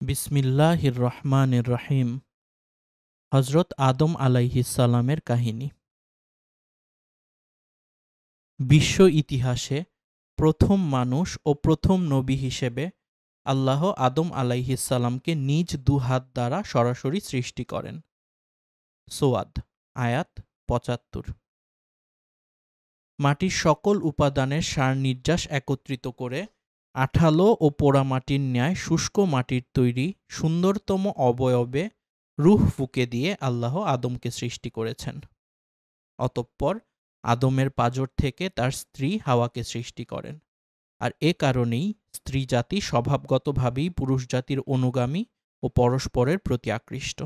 বিসমিল্লাহির রহমানির রহিম। হজরত আদম আলাইহিসসালামের কাহিনী। বিশ্ব ইতিহাসে প্রথম মানুষ ও প্রথম নবী হিসেবে আল্লাহ আদম আলাইহিসসালামকে নিজ দুহাত দ্বারা সরাসরি সৃষ্টি করেন। সোয়াদ আয়াত ৭৫। মাটির সকল উপাদানের সার নির্যাস একত্রিত করে আঠালো ও পোড়ামাটির ন্যায় শুষ্ক মাটির তৈরি সুন্দরতম অবয়বে রূহ ফুঁকে দিয়ে আল্লাহ আদমকে সৃষ্টি করেছেন। অতঃপর আদমের পাঁজর থেকে তার স্ত্রী হাওয়াকে সৃষ্টি করেন। আর এ কারণেই স্ত্রী জাতি স্বভাবগতভাবেই পুরুষ জাতির অনুগামী ও পরস্পরের প্রতি আকৃষ্ট।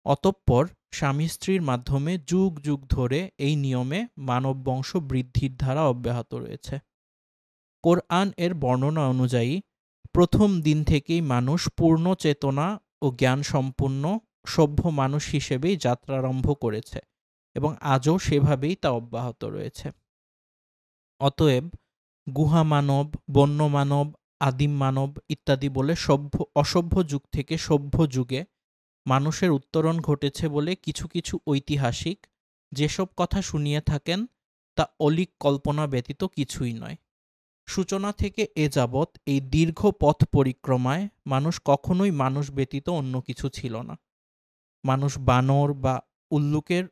অতঃপর স্বামী স্ত্রীর মাধ্যমে যুগ যুগ ধরে এই নিয়মে মানব বংশ বৃদ্ধির ধারা অব্যাহত রয়েছে। কোরআন এর বর্ণনা অনুযায়ী প্রথম দিন থেকেই মানুষ পূর্ণ চেতনা ও জ্ঞান সম্পন্ন সভ্য মানুষ হিসেবেই যাত্রারম্ভ করেছে এবং আজও সেভাবেই তা অব্যাহত রয়েছে। অতএব গুহা মানব, বন্য মানব, আদিম মানব ইত্যাদি বলে অসভ্য যুগ থেকে সভ্য যুগে মানুষের উত্তরণ ঘটেছে বলে কিছু কিছু ঐতিহাসিক যেসব কথা শুনিয়ে থাকেন তা অলীক কল্পনা ব্যতীত কিছুই নয়। সূচনা থেকে এ যাবৎ এই দীর্ঘ পথ পরিক্রমায় মানুষ কখনোই মানুষ ব্যতীত অন্য কিছু ছিল না। মানুষ বানর বা উল্লুকের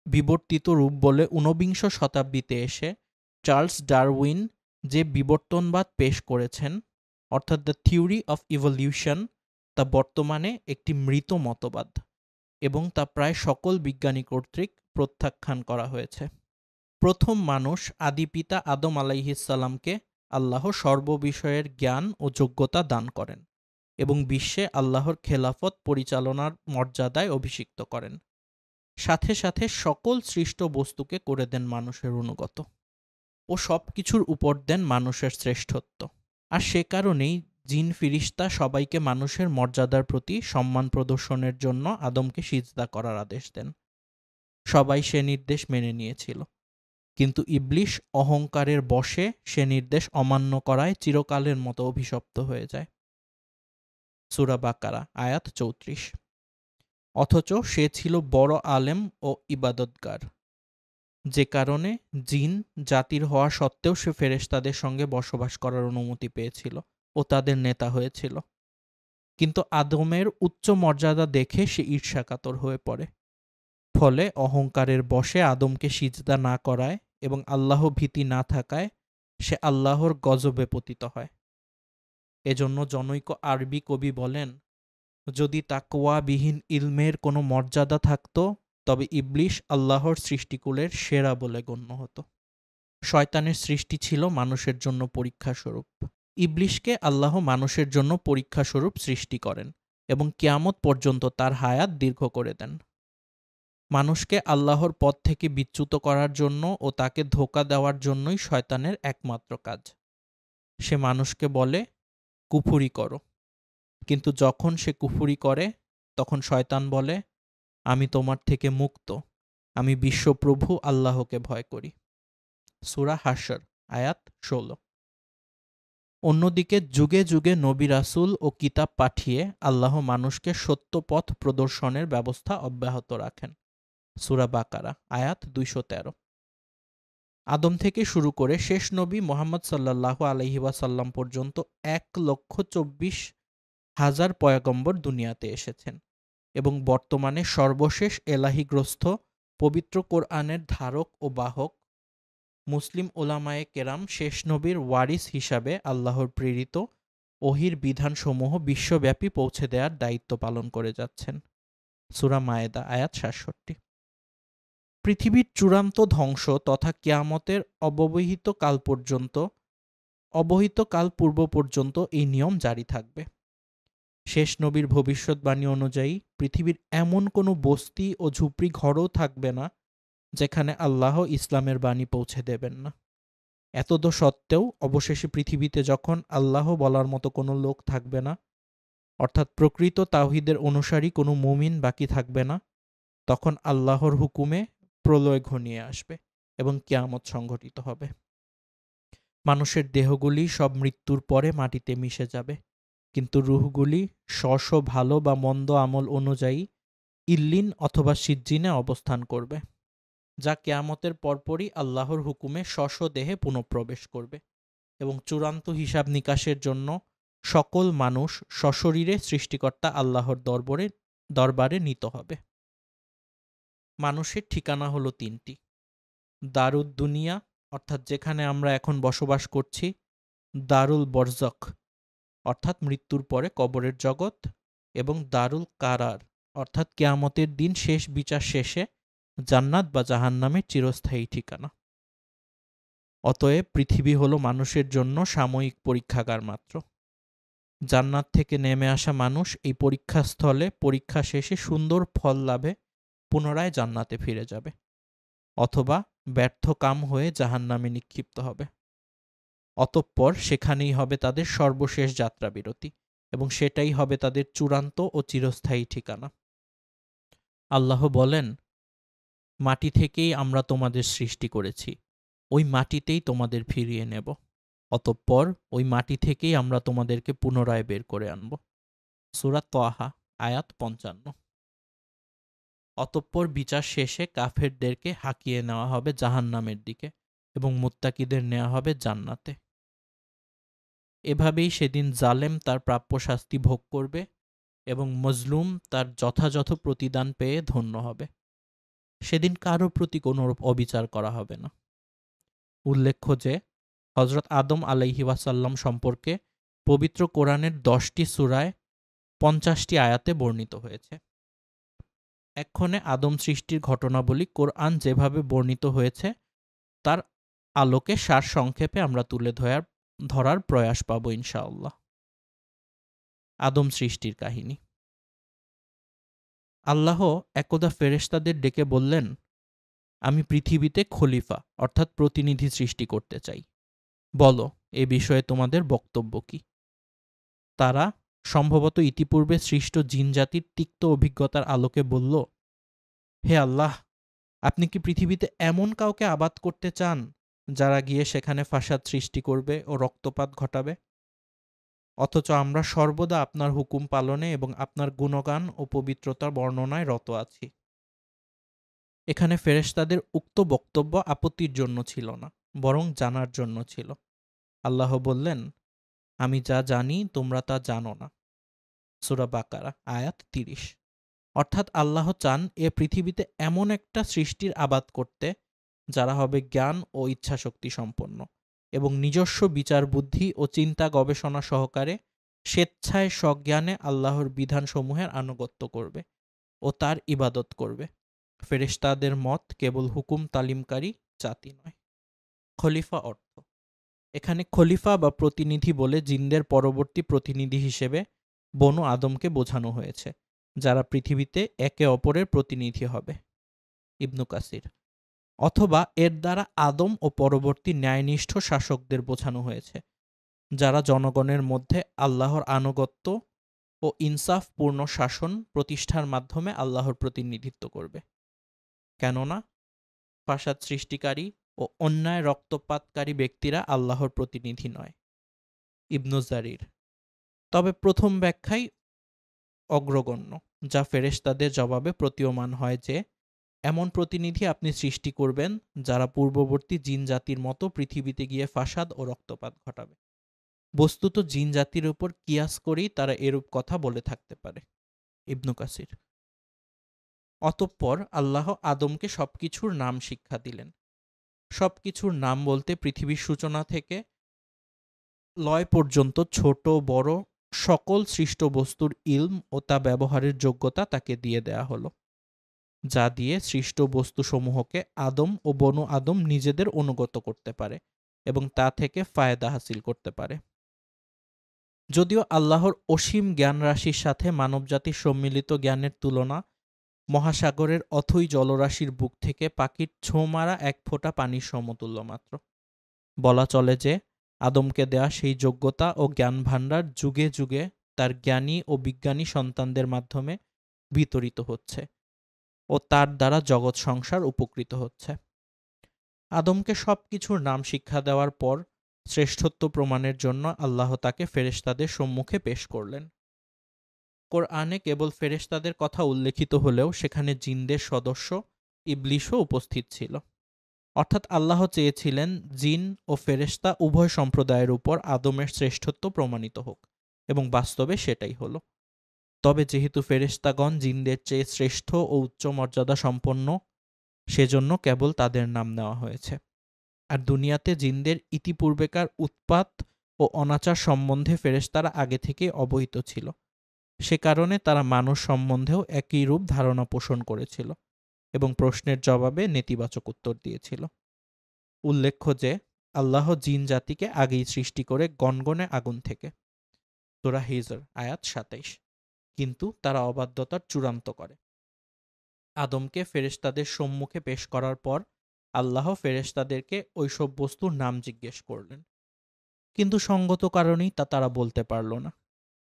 বিবর্তিত রূপ বলে ঊনবিংশ শতাব্দীতে এসে চার্লস ডারউইন যে বিবর্তনবাদ পেশ করেছেন, অর্থাৎ দ্য থিওরি অফ ইভলিউশন, তা বর্তমানে একটি মৃত মতবাদ এবং তা প্রায় সকল বিজ্ঞানী কর্তৃক প্রত্যাখ্যান করা হয়েছে। প্রথম মানুষ আদিপিতা আদম আলাইহিসসালামকে আল্লাহ সর্ববিষয়ের জ্ঞান ও যোগ্যতা দান করেন এবং বিশ্বে আল্লাহর খেলাফত পরিচালনার মর্যাদায় অভিষিক্ত করেন। সাথে সাথে সকল সৃষ্ট বস্তুকে করে দেন মানুষের অনুগত ও সব কিছুর উপর দেন মানুষের শ্রেষ্ঠত্ব। আর সে কারণেই জিন ফিরিস্তা সবাইকে মানুষের মর্যাদার প্রতি সম্মান প্রদর্শনের জন্য আদমকে সিজদা করার আদেশ দেন। সবাই সে নির্দেশ মেনে নিয়েছিল, কিন্তু ইবলিশ অহংকারের বশে সে নির্দেশ অমান্য করায় চিরকালের মতো অভিশপ্ত হয়ে যায়। সূরা বাকারা আয়াত ৩৪। অথচ সে ছিল বড় আলেম ও ইবাদতগার, যে কারণে জিন জাতির হওয়া সত্ত্বেও সে ফেরেশতাদের সঙ্গে বসবাস করার অনুমতি পেয়েছিল ও তাদের নেতা হয়েছিল। কিন্তু আদমের উচ্চ মর্যাদা দেখে সে ঈর্ষাকাতর হয়ে পড়ে। ফলে অহংকারের বশে আদমকে সিজদা না করায় এবং আল্লাহ ভীতি না থাকায় সে আল্লাহর গজবে পতিত হয়। এজন্য জনৈক আরবি কবি বলেন, যদি তাকওয়াবিহীন ইলমের কোনো মর্যাদা থাকত তবে ইবলিশ আল্লাহর সৃষ্টিকুলের সেরা বলে গণ্য হতো। শয়তানের সৃষ্টি ছিল মানুষের জন্য পরীক্ষাস্বরূপ। ইবলিশকে আল্লাহ মানুষের জন্য পরীক্ষাস্বরূপ সৃষ্টি করেন এবং কিয়ামত পর্যন্ত তার হায়াত দীর্ঘ করে দেন। মানুষকে আল্লাহর পথ থেকে বিচ্যুত করার জন্য ও তাকে ধোঁকা দেওয়ার জন্যই শয়তানের একমাত্র কাজ। সে মানুষকে বলে কুফরি করো, কিন্তু যখন সে কুফরি করে তখন শয়তান বলে আমি তোমার থেকে মুক্ত, আমি বিশ্বপ্রভু আল্লাহকে ভয় করি। সূরা হাশর আয়াত ১৬। অন্যদিকে যুগে যুগে নবী রাসূল ও কিতাব পাঠিয়ে আল্লাহ মানুষকে সত্য পথ প্রদর্শনের ব্যবস্থা অব্যাহত রাখেন। সূরা বাকারা আয়াত ২১৩। আদম থেকে শুরু করে শেষ নবী মুহাম্মদ সাল্লাল্লাহু আলাইহি ওয়াসাল্লাম পর্যন্ত ১,২৪,০০০ পয়গম্বর দুনিয়াতে এসেছেন এবং বর্তমানে সর্বশেষ এলাহিগ্রস্ত পবিত্র কোরআনের ধারক ও বাহক মুসলিম উলামায়ে কেরাম শেষ নবীর ওয়ারিস হিসাবে আল্লাহর প্রেরিত ওহীর বিধানসমূহ বিশ্বব্যাপী পৌঁছে দেওয়ার দায়িত্ব পালন করে যাচ্ছেন। সূরা মায়েদা আয়াত ৬৭। পৃথিবীর চূড়ান্ত ধ্বংস তথা কিয়ামতের অবহিত কাল পূর্ব পর্যন্ত এই নিয়ম জারি থাকবে। শেষ নবীর ভবিষ্যৎবাণী অনুযায়ী পৃথিবীর এমন কোনো বস্তি ও ঝুপড়ি ঘরও থাকবে না যেখানে আল্লাহ ইসলামের বাণী পৌঁছে দেবেন না। এতদ সত্ত্বেও অবশেষে পৃথিবীতে যখন আল্লাহ বলার মতো কোনো লোক থাকবে না, অর্থাৎ প্রকৃত তাওহীদের অনুসারী কোনো মুমিন বাকি থাকবে না, তখন আল্লাহর হুকুমে প্রলয় ঘনিয়ে আসবে এবং কিয়ামত সংঘটিত হবে। মানুষের দেহগুলি সব মৃত্যুর পরে মাটিতে মিশে যাবে, কিন্তু রূহগুলি স্ব ভালো বা মন্দ আমল অনুযায়ী ইল্লিন অথবা সিজ্জিনে অবস্থান করবে, যা কিয়ামতের পরপরই আল্লাহর হুকুমে দেহে পুনঃপ্রবেশ করবে এবং চূড়ান্ত হিসাব নিকাশের জন্য সকল মানুষ সশরীরে সৃষ্টিকর্তা আল্লাহর দরবারে নীত হবে। মানুষের ঠিকানা হলো তিনটি: দারুদ দুনিয়া অর্থাৎ যেখানে আমরা এখন বসবাস করছি, দারুল বরজখ অর্থাৎ মৃত্যুর পরে কবরের জগৎ, এবং দারুল কারার অর্থাৎ কিয়ামতের দিন শেষ বিচার শেষে জান্নাত বা জাহান্নামের চিরস্থায়ী ঠিকানা। অতএব পৃথিবী হলো মানুষের জন্য সাময়িক পরীক্ষাগার মাত্র। জান্নাত থেকে নেমে আসা মানুষ এই পরীক্ষাস্থলে পরীক্ষা শেষে সুন্দর ফল লাভে পুনরায় জান্নাতে ফিরে যাবে, অথবা ব্যর্থ কাম হয়ে জাহান্নামে নিক্ষিপ্ত হবে। অতঃপর সেখানেই হবে তাদের সর্বশেষ যাত্রাবিরতি এবং সেটাই হবে তাদের চূড়ান্ত ও চিরস্থায়ী ঠিকানা। আল্লাহ বলেন, মাটি থেকেই আমরা তোমাদের সৃষ্টি করেছি, ওই মাটিতেই তোমাদের ফিরিয়ে নেব, অতঃপর ওই মাটি থেকেই আমরা তোমাদেরকে পুনরায় বের করে আনব। সূরা তাহা আয়াত ৫৫। অতঃপর বিচার শেষে কাফেরদেরকে হাঁকিয়ে নেওয়া হবে জাহান্নামের দিকে এবং মুত্তাকিদের নেওয়া হবে জান্নাতে। এভাবেই সেদিন জালেম তার প্রাপ্য শাস্তি ভোগ করবে এবং মজলুম তার যথাযথ প্রতিদান পেয়ে ধন্য হবে। সেদিন কারো প্রতি কোনো অবিচার করা হবে না। উল্লেখ্য যে হযরত আদম আলাইহি ওয়াসাল্লাম সম্পর্কে পবিত্র কোরআনের 10টি সূরায় 50টি আয়াতে বর্ণিত হয়েছে। এক্ষণে আদম সৃষ্টির ঘটনাবলী কোরআন যেভাবে বর্ণিত হয়েছে তার আলোকে সারসংক্ষেপে আমরা তুলে ধরার প্রয়াস পাব ইনশাআল্লাহ। আদম সৃষ্টির কাহিনী। আল্লাহ একদা ফেরেশতাদের ডেকে বললেন, আমি পৃথিবীতে খলিফা অর্থাৎ প্রতিনিধি সৃষ্টি করতে চাই, বলো এ বিষয়ে তোমাদের বক্তব্য কি? তারা সম্ভবত ইতিপূর্বে সৃষ্ট জিনজাতির তিক্ত অভিজ্ঞতার আলোকে বলল, হে আল্লাহ, আপনি কি পৃথিবীতে এমন কাউকে আবাদ করতে চান যারা গিয়ে সেখানে ফাসাদ সৃষ্টি করবে ও রক্তপাত ঘটাবে? অথচ আমরা সর্বদা আপনার হুকুম পালনে এবং আপনার গুণগান ও পবিত্রতার বর্ণনায় রত আছি। এখানে ফেরেশতাদের উক্ত বক্তব্য আপত্তির জন্য ছিল না, বরং জানার জন্য ছিল। আল্লাহ বললেন, আমি যা জানি তোমরা তা জানো না। সূরা বাকারা আয়াত 30। অর্থাৎ আল্লাহ চান এ পৃথিবীতে এমন একটা সৃষ্টির আবাদ করতে যারা হবে জ্ঞান ও ইচ্ছাশক্তি সম্পন্ন এবং নিজস্ব বিচার বুদ্ধি ও চিন্তা গবেষণা সহকারে স্বেচ্ছায় সজ্ঞানে আল্লাহর বিধানসমূহের আনুগত্য করবে ও তার ইবাদত করবে। ফেরেশতাদের মত কেবল হুকুম তালিমকারী জাতি নয়। খলিফা অর্থ এখানে খলিফা বা প্রতিনিধি বলে জিনদের পরবর্তী প্রতিনিধি হিসেবে বনু আদমকে বোঝানো হয়েছে, যারা পৃথিবীতে একে অপরের প্রতিনিধি হবে। ইবনু কাসির। অথবা এর দ্বারা আদম ও পরবর্তী ন্যায়নিষ্ঠ শাসকদের বোঝানো হয়েছে, যারা জনগণের মধ্যে আল্লাহর আনুগত্য ও ইনসাফপূর্ণ শাসন প্রতিষ্ঠার মাধ্যমে আল্লাহর প্রতিনিধিত্ব করবে। কেননা ফাসাদ সৃষ্টিকারী ও অন্যায় রক্তপাতকারী ব্যক্তিরা আল্লাহর প্রতিনিধি নয়। ইবনু জারির। তবে প্রথম ব্যাখ্যাই অগ্রগণ্য, যা ফেরেশতাদের জবাবে প্রতীয়মান হয় যে এমন প্রতিনিধি আপনি সৃষ্টি করবেন যারা পূর্ববর্তী জিন জাতির মতো পৃথিবীতে গিয়ে ফাসাদ ও রক্তপাত ঘটাবে। বস্তুত জিন জাতির উপর কিয়াস করেই তারা এরূপ কথা বলে থাকতে পারে। ইবনু কাসির। অতঃপর আল্লাহ আদমকে সবকিছুর নাম শিক্ষা দিলেন। সবকিছুর নাম বলতে পৃথিবীর সূচনা থেকে লয় পর্যন্ত ছোট বড় সকল সৃষ্ট বস্তুর ইলম ও তা ব্যবহারের যোগ্যতা তাকে দিয়ে দেয়া হলো, যা দিয়ে সৃষ্ট বস্তুসমূহকে আদম ও বনু আদম নিজেদের অনুগত করতে পারে এবং তা থেকে ফায়দা হাসিল করতে পারে। যদিও আল্লাহর অসীম জ্ঞান রাশির সাথে মানবজাতির সম্মিলিত জ্ঞানের তুলনা মহাসাগরের অথই জলরাশির বুক থেকে পাখির ছোঁ মারা এক ফোঁটা পানির সমতুল্য মাত্র। বলা চলে যে আদমকে দেয়া সেই যোগ্যতা ও জ্ঞান ভাণ্ডার যুগে যুগে তার জ্ঞানী ও বিজ্ঞানী সন্তানদের মাধ্যমে বিতরিত হচ্ছে ও তার দ্বারা জগৎ সংসার উপকৃত হচ্ছে। আদমকে সব কিছুর নাম শিক্ষা দেওয়ার পর শ্রেষ্ঠত্ব প্রমাণের জন্য আল্লাহ তাকে ফেরেশতাদের সম্মুখে পেশ করলেন। কোরআনে কেবল ফেরেশতাদের কথা উল্লেখিত হলেও সেখানে জিনদের সদস্য ইবলিশও উপস্থিত ছিল। অর্থাৎ আল্লাহ চেয়েছিলেন জিন ও ফেরেশতা উভয় সম্প্রদায়ের উপর আদমের শ্রেষ্ঠত্ব প্রমাণিত হোক, এবং বাস্তবে সেটাই হলো। তবে যেহেতু ফেরেশতাগণ জিনদের চেয়ে শ্রেষ্ঠ ও উচ্চ মর্যাদা সম্পন্ন, সেজন্য কেবল তাদের নাম নেওয়া হয়েছে। আর দুনিয়াতে জিনদের ইতিপূর্বেকার উৎপাত ও অনাচার সম্বন্ধে ফেরেশতারা আগে থেকেই অবহিত ছিল। সে কারণে তারা মানুষ সম্বন্ধেও একই রূপ ধারণা পোষণ করেছিল এবং প্রশ্নের জবাবে নেতিবাচক উত্তর দিয়েছিল। উল্লেখ্য যে আল্লাহ জিন জাতিকে আগেই সৃষ্টি করে গনগনে আগুন থেকে। সূরা হিজর আয়াত ২৭। কিন্তু তারা অবাধ্যতার চূড়ান্ত করে। আদমকে ফেরেশতাদের সম্মুখে পেশ করার পর আল্লাহ ফেরেশতাদেরকে ওইসব বস্তুর নাম জিজ্ঞেস করলেন, কিন্তু সঙ্গত কারণেই তা তারা বলতে পারল না।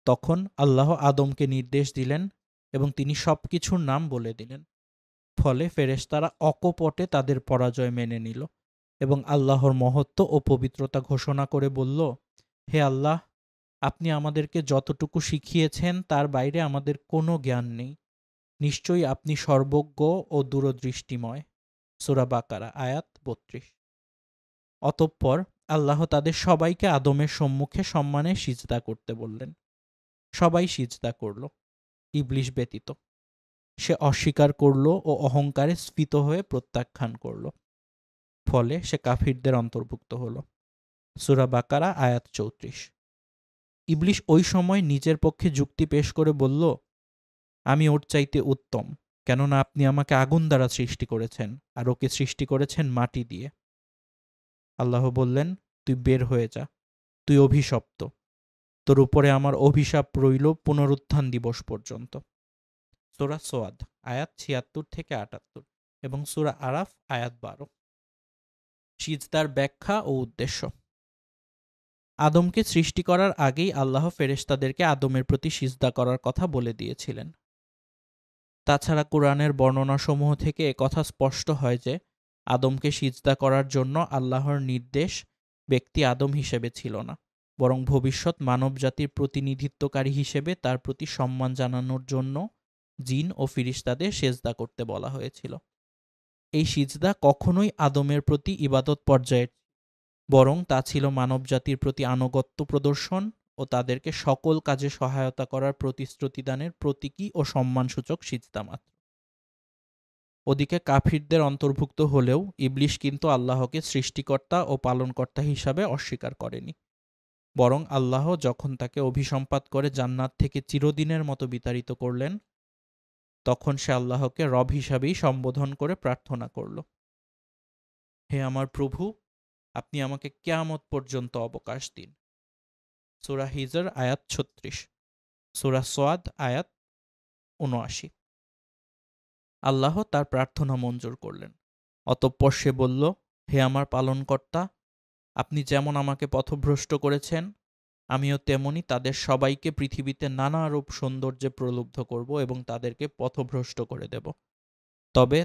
তখন আল্লাহ আদমকে নির্দেশ দিলেন এবং তিনি সবকিছুর নাম বলে দিলেন। ফলে ফেরেশতারা অকপটে তাদের পরাজয় মেনে নিল এবং আল্লাহর মহত্ব ও পবিত্রতা ঘোষণা করে বলল, হে আল্লাহ, আপনি আমাদেরকে যতটুকু শিখিয়েছেন তার বাইরে আমাদের কোনো জ্ঞান নেই। নিশ্চয়ই আপনি সর্বজ্ঞ ও দূরদৃষ্টিময়। সূরা বাকারা আয়াত ৩২। অতঃপর আল্লাহ তাদের সবাইকে আদমের সম্মুখে সম্মানে সিজদা করতে বললেন। সবাই সিজদা করল, ইবলিশ ব্যতীত। সে অস্বীকার করল ও অহংকারে স্ফীত হয়ে প্রত্যাখ্যান করল। ফলে সে কাফিরদের অন্তর্ভুক্ত হল। সূরা বাকারা আয়াত ৩৪। ইবলিশ ওই সময় নিজের পক্ষে যুক্তি পেশ করে বলল, আমি ওর চাইতে উত্তম, কেননা আপনি আমাকে আগুন দ্বারা সৃষ্টি করেছেন আর ওকে সৃষ্টি করেছেন মাটি দিয়ে। আল্লাহ বললেন, তুই বের হয়ে যা, তুই অভিশপ্ত, তোর উপরে আমার অভিশাপ রইল পুনরুত্থান দিবস পর্যন্ত। সূরা সোয়াদ আয়াত ৭৬ থেকে ৭৮ এবং সূরা আরাফ আয়াত ১২। সিজদার ব্যাখ্যা ও উদ্দেশ্য। আদমকে সৃষ্টি করার আগেই আল্লাহ ফেরেশতাদেরকে আদমের প্রতি সিজদা করার কথা বলে দিয়েছিলেন। তাছাড়া কুরআনের বর্ণনাসমূহ থেকে একথা স্পষ্ট হয় যে আদমকে সিজদা করার জন্য আল্লাহর নির্দেশ ব্যক্তি আদম হিসেবে ছিল না, বরং ভবিষ্যৎ মানবজাতির প্রতিনিধিত্বকারী হিসেবে তার প্রতি সম্মান জানানোর জন্য জিন ও ফিরিস্তাদের সেজদা করতে বলা হয়েছিল। এই সিজদা কখনোই আদমের প্রতি ইবাদত পর্যায়ের, বরং তা ছিল মানবজাতির প্রতি আনুগত্য প্রদর্শন ও তাদেরকে সকল কাজে সহায়তা করার প্রতিশ্রুতিদানের প্রতীকী ও সম্মানসূচক সিজদা মাত্র। ওদিকে কাফিরদের অন্তর্ভুক্ত হলেও ইবলিশ কিন্তু আল্লাহকে সৃষ্টিকর্তা ও পালনকর্তা হিসাবে অস্বীকার করেনি, বরং আল্লাহ যখন তাকে অভিসম্পাত করে জান্নাত থেকে চিরদিনের মতো বিতাড়িত করলেন, তখন সে আল্লাহকে রব হিসাবেই সম্বোধন করে প্রার্থনা করল, হে আমার প্রভু, আপনি আমাকে কিয়ামত পর্যন্ত অবকাশ দিন। সূরা হিজর আয়াত ৩৬, সূরা সোয়াদ আয়াত ৭৯। আল্লাহ তার প্রার্থনা মঞ্জুর করলেন। অতঃপর সে বলল, হে আমার পালনকর্তা, আপনি যেমন আমাকে পথভ্রষ্ট করেছেন, আমিও তেমনি তাদের সবাইকে পৃথিবীতে নানারূপ সৌন্দর্যে প্রলুব্ধ করব এবং তাদেরকে পথভ্রষ্ট করে দেব, তবে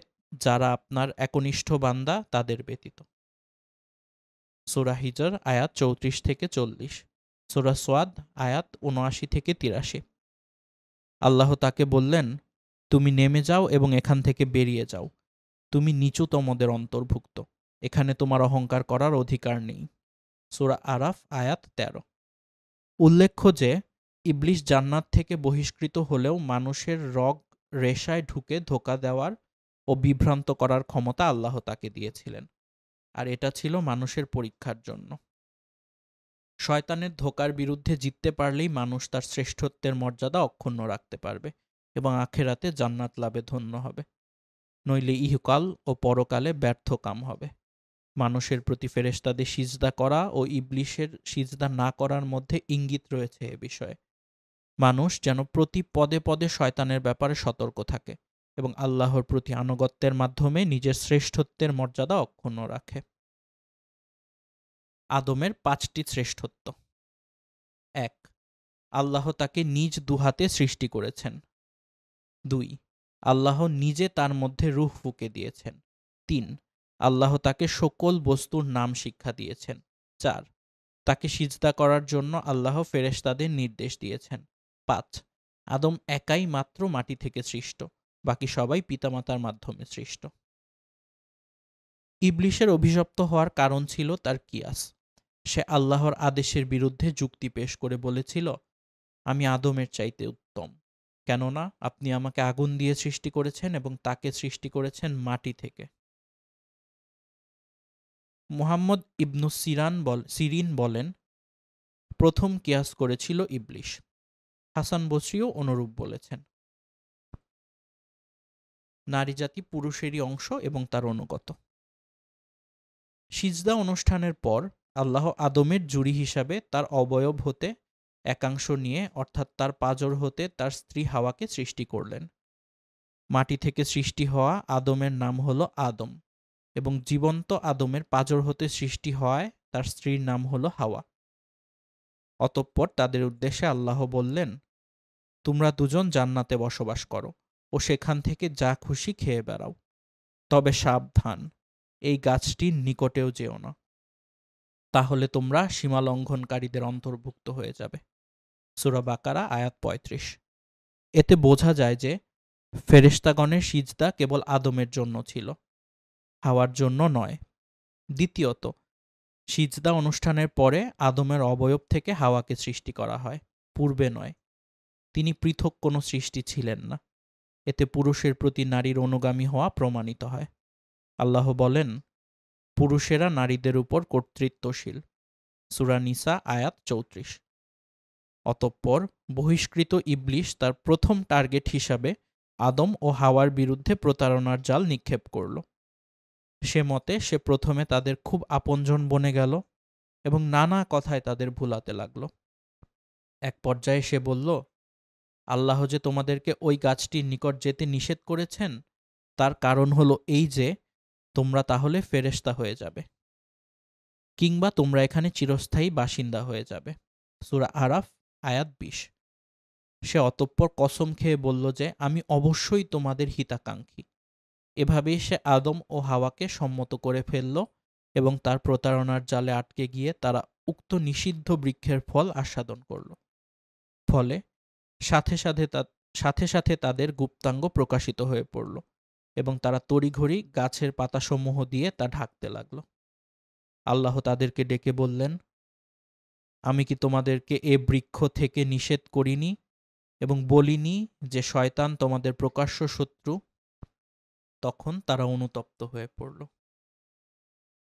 যারা আপনার একনিষ্ঠ বান্দা তাদের ব্যতীত। সূরা হিজর আয়াত ৩৪ থেকে ৪০, সূরা সোয়াদ আয়াত ৭৯ থেকে ৮৩। আল্লাহ তাকে বললেন, তুমি নেমে যাও এবং এখান থেকে বেরিয়ে যাও, তুমি নিচুতমদের অন্তর্ভুক্ত, এখানে তোমার অহংকার করার অধিকার নেই। সূরা আরাফ আয়াত ১৩। উল্লেখ্য যে ইবলিশ জান্নাত থেকে বহিষ্কৃত হলেও মানুষের রগ রেশায় ঢুকে ধোঁকা দেওয়ার ও বিভ্রান্ত করার ক্ষমতা আল্লাহ তাকে দিয়েছিলেন, আর এটা ছিল মানুষের পরীক্ষার জন্য। শয়তানের ধোঁকার বিরুদ্ধে জিততে পারলেই মানুষ তার শ্রেষ্ঠত্বের মর্যাদা অক্ষুণ্ণ রাখতে পারবে এবং আখেরাতে জান্নাত লাভে ধন্য হবে, নইলে ইহকাল ও পরকালে ব্যর্থ কাম হবে। মানুষের প্রতি ফেরেশতাদের সিজদা করা ও ইবলিশের সিজদা না করার মধ্যে ইঙ্গিত রয়েছে এ বিষয়ে। মানুষ যেন প্রতি পদে পদে শয়তানের ব্যাপারে সতর্ক থাকে এবং আল্লাহর প্রতি আনুগত্যের মাধ্যমে নিজের শ্রেষ্ঠত্বের মর্যাদা অক্ষুণ্ণ রাখে। আদমের ৫টি শ্রেষ্ঠত্ব। ১. আল্লাহ তাকে নিজ দুহাতে সৃষ্টি করেছেন। ২. আল্লাহ নিজে তার মধ্যে রূহ ফুঁকে দিয়েছেন। ৩. আল্লাহ তাকে সকল বস্তুর নাম শিক্ষা দিয়েছেন। ৪. তাকে সিজদা করার জন্য আল্লাহ ফেরেশতাদের নির্দেশ দিয়েছেন। ৫. আদম একাই মাত্র মাটি থেকে সৃষ্ট, বাকি সবাই পিতামাতার মাধ্যমে সৃষ্ট। ইবলিসের অভিশপ্ত হওয়ার কারণ ছিল তার কিয়াস। সে আল্লাহর আদেশের বিরুদ্ধে যুক্তি পেশ করে বলেছিল, আমি আদমের চাইতে উত্তম, কেননা আপনি আমাকে আগুন দিয়ে সৃষ্টি করেছেন এবং তাকে সৃষ্টি করেছেন মাটি থেকে। মুহাম্মদ ইবনু সিরিন বলেন, প্রথম কিয়াস করেছিল ইবলিস। হাসান বসরিও অনুরূপ বলেছেন। নারী জাতি পুরুষেরই অংশ এবং তার অনুগত। সিজদা অনুষ্ঠানের পর আল্লাহ আদমের জুরি হিসাবে তার অবয়ব হতে একাংশ নিয়ে, অর্থাৎ তার পাঁজর হতে তার স্ত্রী হাওয়াকে সৃষ্টি করলেন। মাটি থেকে সৃষ্টি হওয়া আদমের নাম হল আদম এবং জীবন্ত আদমের পাঁজর হতে সৃষ্টি হওয়ায় তার স্ত্রীর নাম হল হাওয়া। অতঃপর তাদের উদ্দেশ্যে আল্লাহ বললেন, তোমরা দুজন জান্নাতে বসবাস করো ও সেখান থেকে যা খুশি খেয়ে বেড়াও, তবে সাবধান, এই গাছটির নিকটেও যেও না, তাহলে তোমরা সীমালঙ্ঘনকারীদের অন্তর্ভুক্ত হয়ে যাবে। সূরা বাকারা আয়াত ৩৫। এতে বোঝা যায় যে ফেরেশতাগণের সিজদা কেবল আদমের জন্য ছিল, হাওয়ার জন্য নয়। দ্বিতীয়ত, সিজদা অনুষ্ঠানের পরে আদমের অবয়ব থেকে হাওয়াকে সৃষ্টি করা হয়, পূর্বে নয়। তিনি পৃথক কোনো সৃষ্টি ছিলেন না। এতে পুরুষের প্রতি নারীর অনুগামী হওয়া প্রমাণিত হয়। আল্লাহ বলেন, পুরুষেরা নারীদের উপর কর্তৃত্বশীল। সূরা নিসা আয়াত ৩৪। অতঃপর বহিষ্কৃত ইবলিস তার প্রথম টার্গেট হিসাবে আদম ও হাওয়ার বিরুদ্ধে প্রতারণার জাল নিক্ষেপ করল। সে মতে সে প্রথমে তাদের খুব আপনজন বনে গেল এবং নানা কথায় তাদের ভুলাতে লাগল। এক পর্যায়ে সে বলল, আল্লাহ যে তোমাদেরকে ওই গাছটির নিকট যেতে নিষেধ করেছেন তার কারণ হলো এই যে তোমরা তাহলে ফেরেশতা হয়ে যাবে, কিংবা তোমরা এখানে চিরস্থায়ী বাসিন্দা হয়ে যাবে। সূরা আরাফ আয়াত ২০। সে অতঃপর কসম খেয়ে বলল যে আমি অবশ্যই তোমাদের হিতাকাঙ্ক্ষী। এভাবেই সে আদম ও হাওয়াকে সম্মত করে ফেলল এবং তার প্রতারণার জালে আটকে গিয়ে তারা উক্ত নিষিদ্ধ বৃক্ষের ফল আস্বাদন করল। ফলে সাথে সাথে তাদের গুপ্তাঙ্গ প্রকাশিত হয়ে পড়ল এবং তারা তড়িঘড়ি গাছের পাতাসমূহ দিয়ে তা ঢাকতে লাগল। আল্লাহ তাদেরকে ডেকে বললেন, আমি কি তোমাদেরকে এ বৃক্ষ থেকে নিষেধ করিনি এবং বলিনি যে শয়তান তোমাদের প্রকাশ্য শত্রু? তখন তারা অনুতপ্ত হয়ে পড়ল।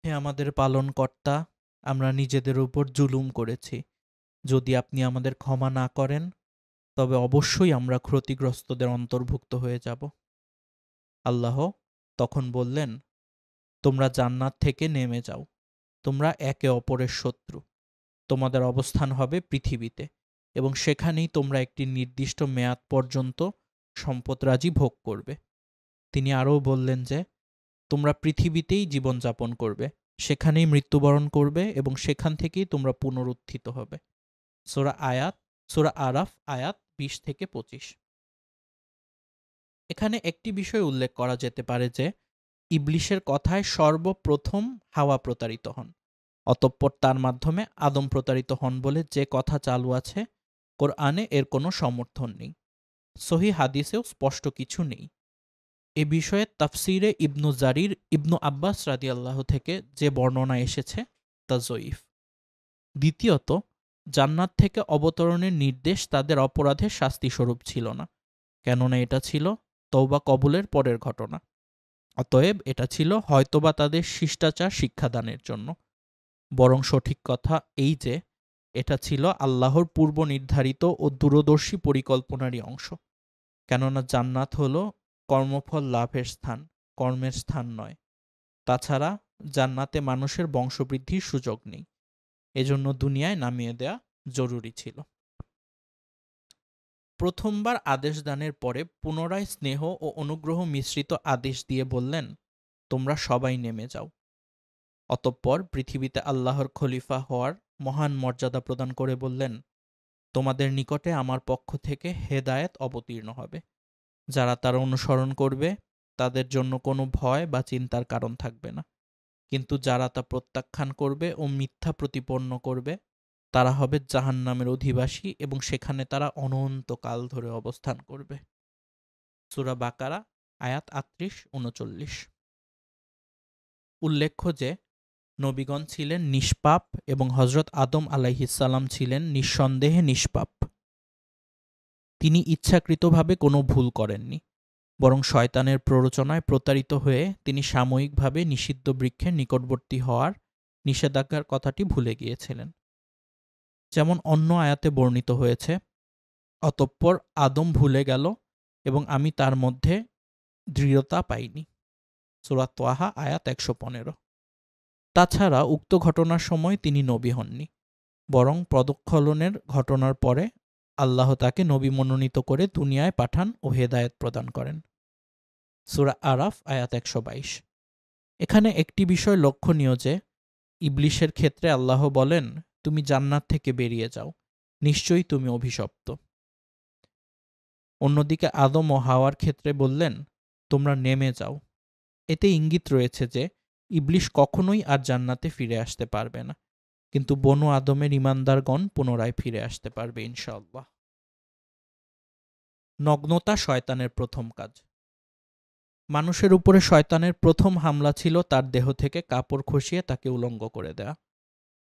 হে আমাদের পালনকর্তা, আমরা নিজেদের উপর জুলুম করেছি। যদি আপনি আমাদের ক্ষমা না করেন তবে অবশ্যই আমরা ক্ষতিগ্রস্তদের অন্তর্ভুক্ত হয়ে যাব। আল্লাহ তখন বললেন, তোমরা জান্নাত থেকে নেমে যাও, তোমরা একে অপরের শত্রু। তোমাদের অবস্থান হবে পৃথিবীতে এবং সেখানেই তোমরা একটি নির্দিষ্ট মেয়াদ পর্যন্ত সম্পদরাজি ভোগ করবে। তিনি আরও বললেন যে তোমরা পৃথিবীতেই জীবনযাপন করবে, সেখানেই মৃত্যুবরণ করবে এবং সেখান থেকেই তোমরা পুনরুত্থিত হবে। সূরা আরাফ আয়াত ২০-২৫। এখানে একটি বিষয় উল্লেখ করা যেতে পারে যে ইবলিসের কথায় সর্বপ্রথম হাওয়া প্রতারিত হন, অতঃপর তার মাধ্যমে আদম প্রতারিত হন বলে যে কথা চালু আছে, কোরআনে এর কোনো সমর্থন নেই। সহিহ হাদিসেও স্পষ্ট কিছু নেই। এ বিষয়ে তাফসিরে ইবনু জারির ইবনু আব্বাস রাদিয়াল্লাহু থেকে যে বর্ণনা এসেছে তা যঈফ। দ্বিতীয়ত, জান্নাত থেকে অবতরণের নির্দেশ তাদের অপরাধের শাস্তিস্বরূপ ছিল না, কেননা এটা ছিল তওবা কবুলের পরের ঘটনা। অতএব এটা ছিল হয়তোবা তাদের শিষ্টাচার শিক্ষাদানের জন্য, বরং সঠিক কথা এই যে এটা ছিল আল্লাহর পূর্ব নির্ধারিত ও দূরদর্শী পরিকল্পনারই অংশ। কেননা জান্নাত হল কর্মফল লাভের স্থান, কর্মের স্থান নয়। তাছাড়া জান্নাতে মানুষের বংশবৃদ্ধির সুযোগ নেই, এজন্য দুনিয়ায় নামিয়ে দেয়া জরুরি ছিল। প্রথমবার আদেশ দানের পরে পুনরায় স্নেহ ও অনুগ্রহ মিশ্রিত আদেশ দিয়ে বললেন, তোমরা সবাই নেমে যাও। অতঃপর পৃথিবীতে আল্লাহর খলিফা হওয়ার মহান মর্যাদা প্রদান করে বললেন, তোমাদের নিকটে আমার পক্ষ থেকে হেদায়েত অবতীর্ণ হবে। যারা তার অনুসরণ করবে তাদের জন্য কোনো ভয় বা চিন্তার কারণ থাকবে না। কিন্তু যারা তা প্রত্যাখ্যান করবে ও মিথ্যা প্রতিপন্ন করবে তারা হবে জাহান্নামের অধিবাসী এবং সেখানে তারা অনন্তকাল ধরে অবস্থান করবে। সূরা বাকারা আয়াত ৩৮-৩৯। উল্লেখ্য যে নবীগণ ছিলেন নিষ্পাপ এবং হযরত আদম আলাইহিসসালাম ছিলেন নিঃসন্দেহে নিষ্পাপ। তিনি ইচ্ছাকৃতভাবে কোনো ভুল করেননি, বরং শয়তানের প্ররোচনায় প্রতারিত হয়ে তিনি সাময়িকভাবে নিষিদ্ধ বৃক্ষের নিকটবর্তী হওয়ার নিষেধাজ্ঞার কথাটি ভুলে গিয়েছিলেন। যেমন অন্য আয়াতে বর্ণিত হয়েছে, অতঃপর আদম ভুলে গেল এবং আমি তার মধ্যে দৃঢ়তা পাইনি। সূরা ত্বাহা আয়াত ১১৫। তাছাড়া উক্ত ঘটনার সময় তিনি নবী হননি, বরং পদস্খলনের ঘটনার পরে আল্লাহ তাকে নবী মনোনীত করে দুনিয়ায় পাঠান ও হেদায়েত প্রদান করেন। সূরা আরাফ আয়াত ১২২। এখানে একটি বিষয় লক্ষণীয় যে ইবলিসের ক্ষেত্রে আল্লাহ বলেন, তুমি জান্নাত থেকে বেরিয়ে যাও, নিশ্চয়ই তুমি অভিশপ্ত। অন্যদিকে আদম ও হাওয়ার ক্ষেত্রে বললেন, তোমরা নেমে যাও। এতে ইঙ্গিত রয়েছে যে ইবলিস কখনোই আর জান্নাতে ফিরে আসতে পারবে না, কিন্তু বনু আদমের ঈমানদারগণ পুনরায় ফিরে আসতে পারবে ইনশাআল্লাহ। নগ্নতা শয়তানের প্রথম কাজ। মানুষের উপরে শয়তানের প্রথম হামলা ছিল তার দেহ থেকে কাপড় খসিয়ে তাকে উলঙ্গ করে দেয়া।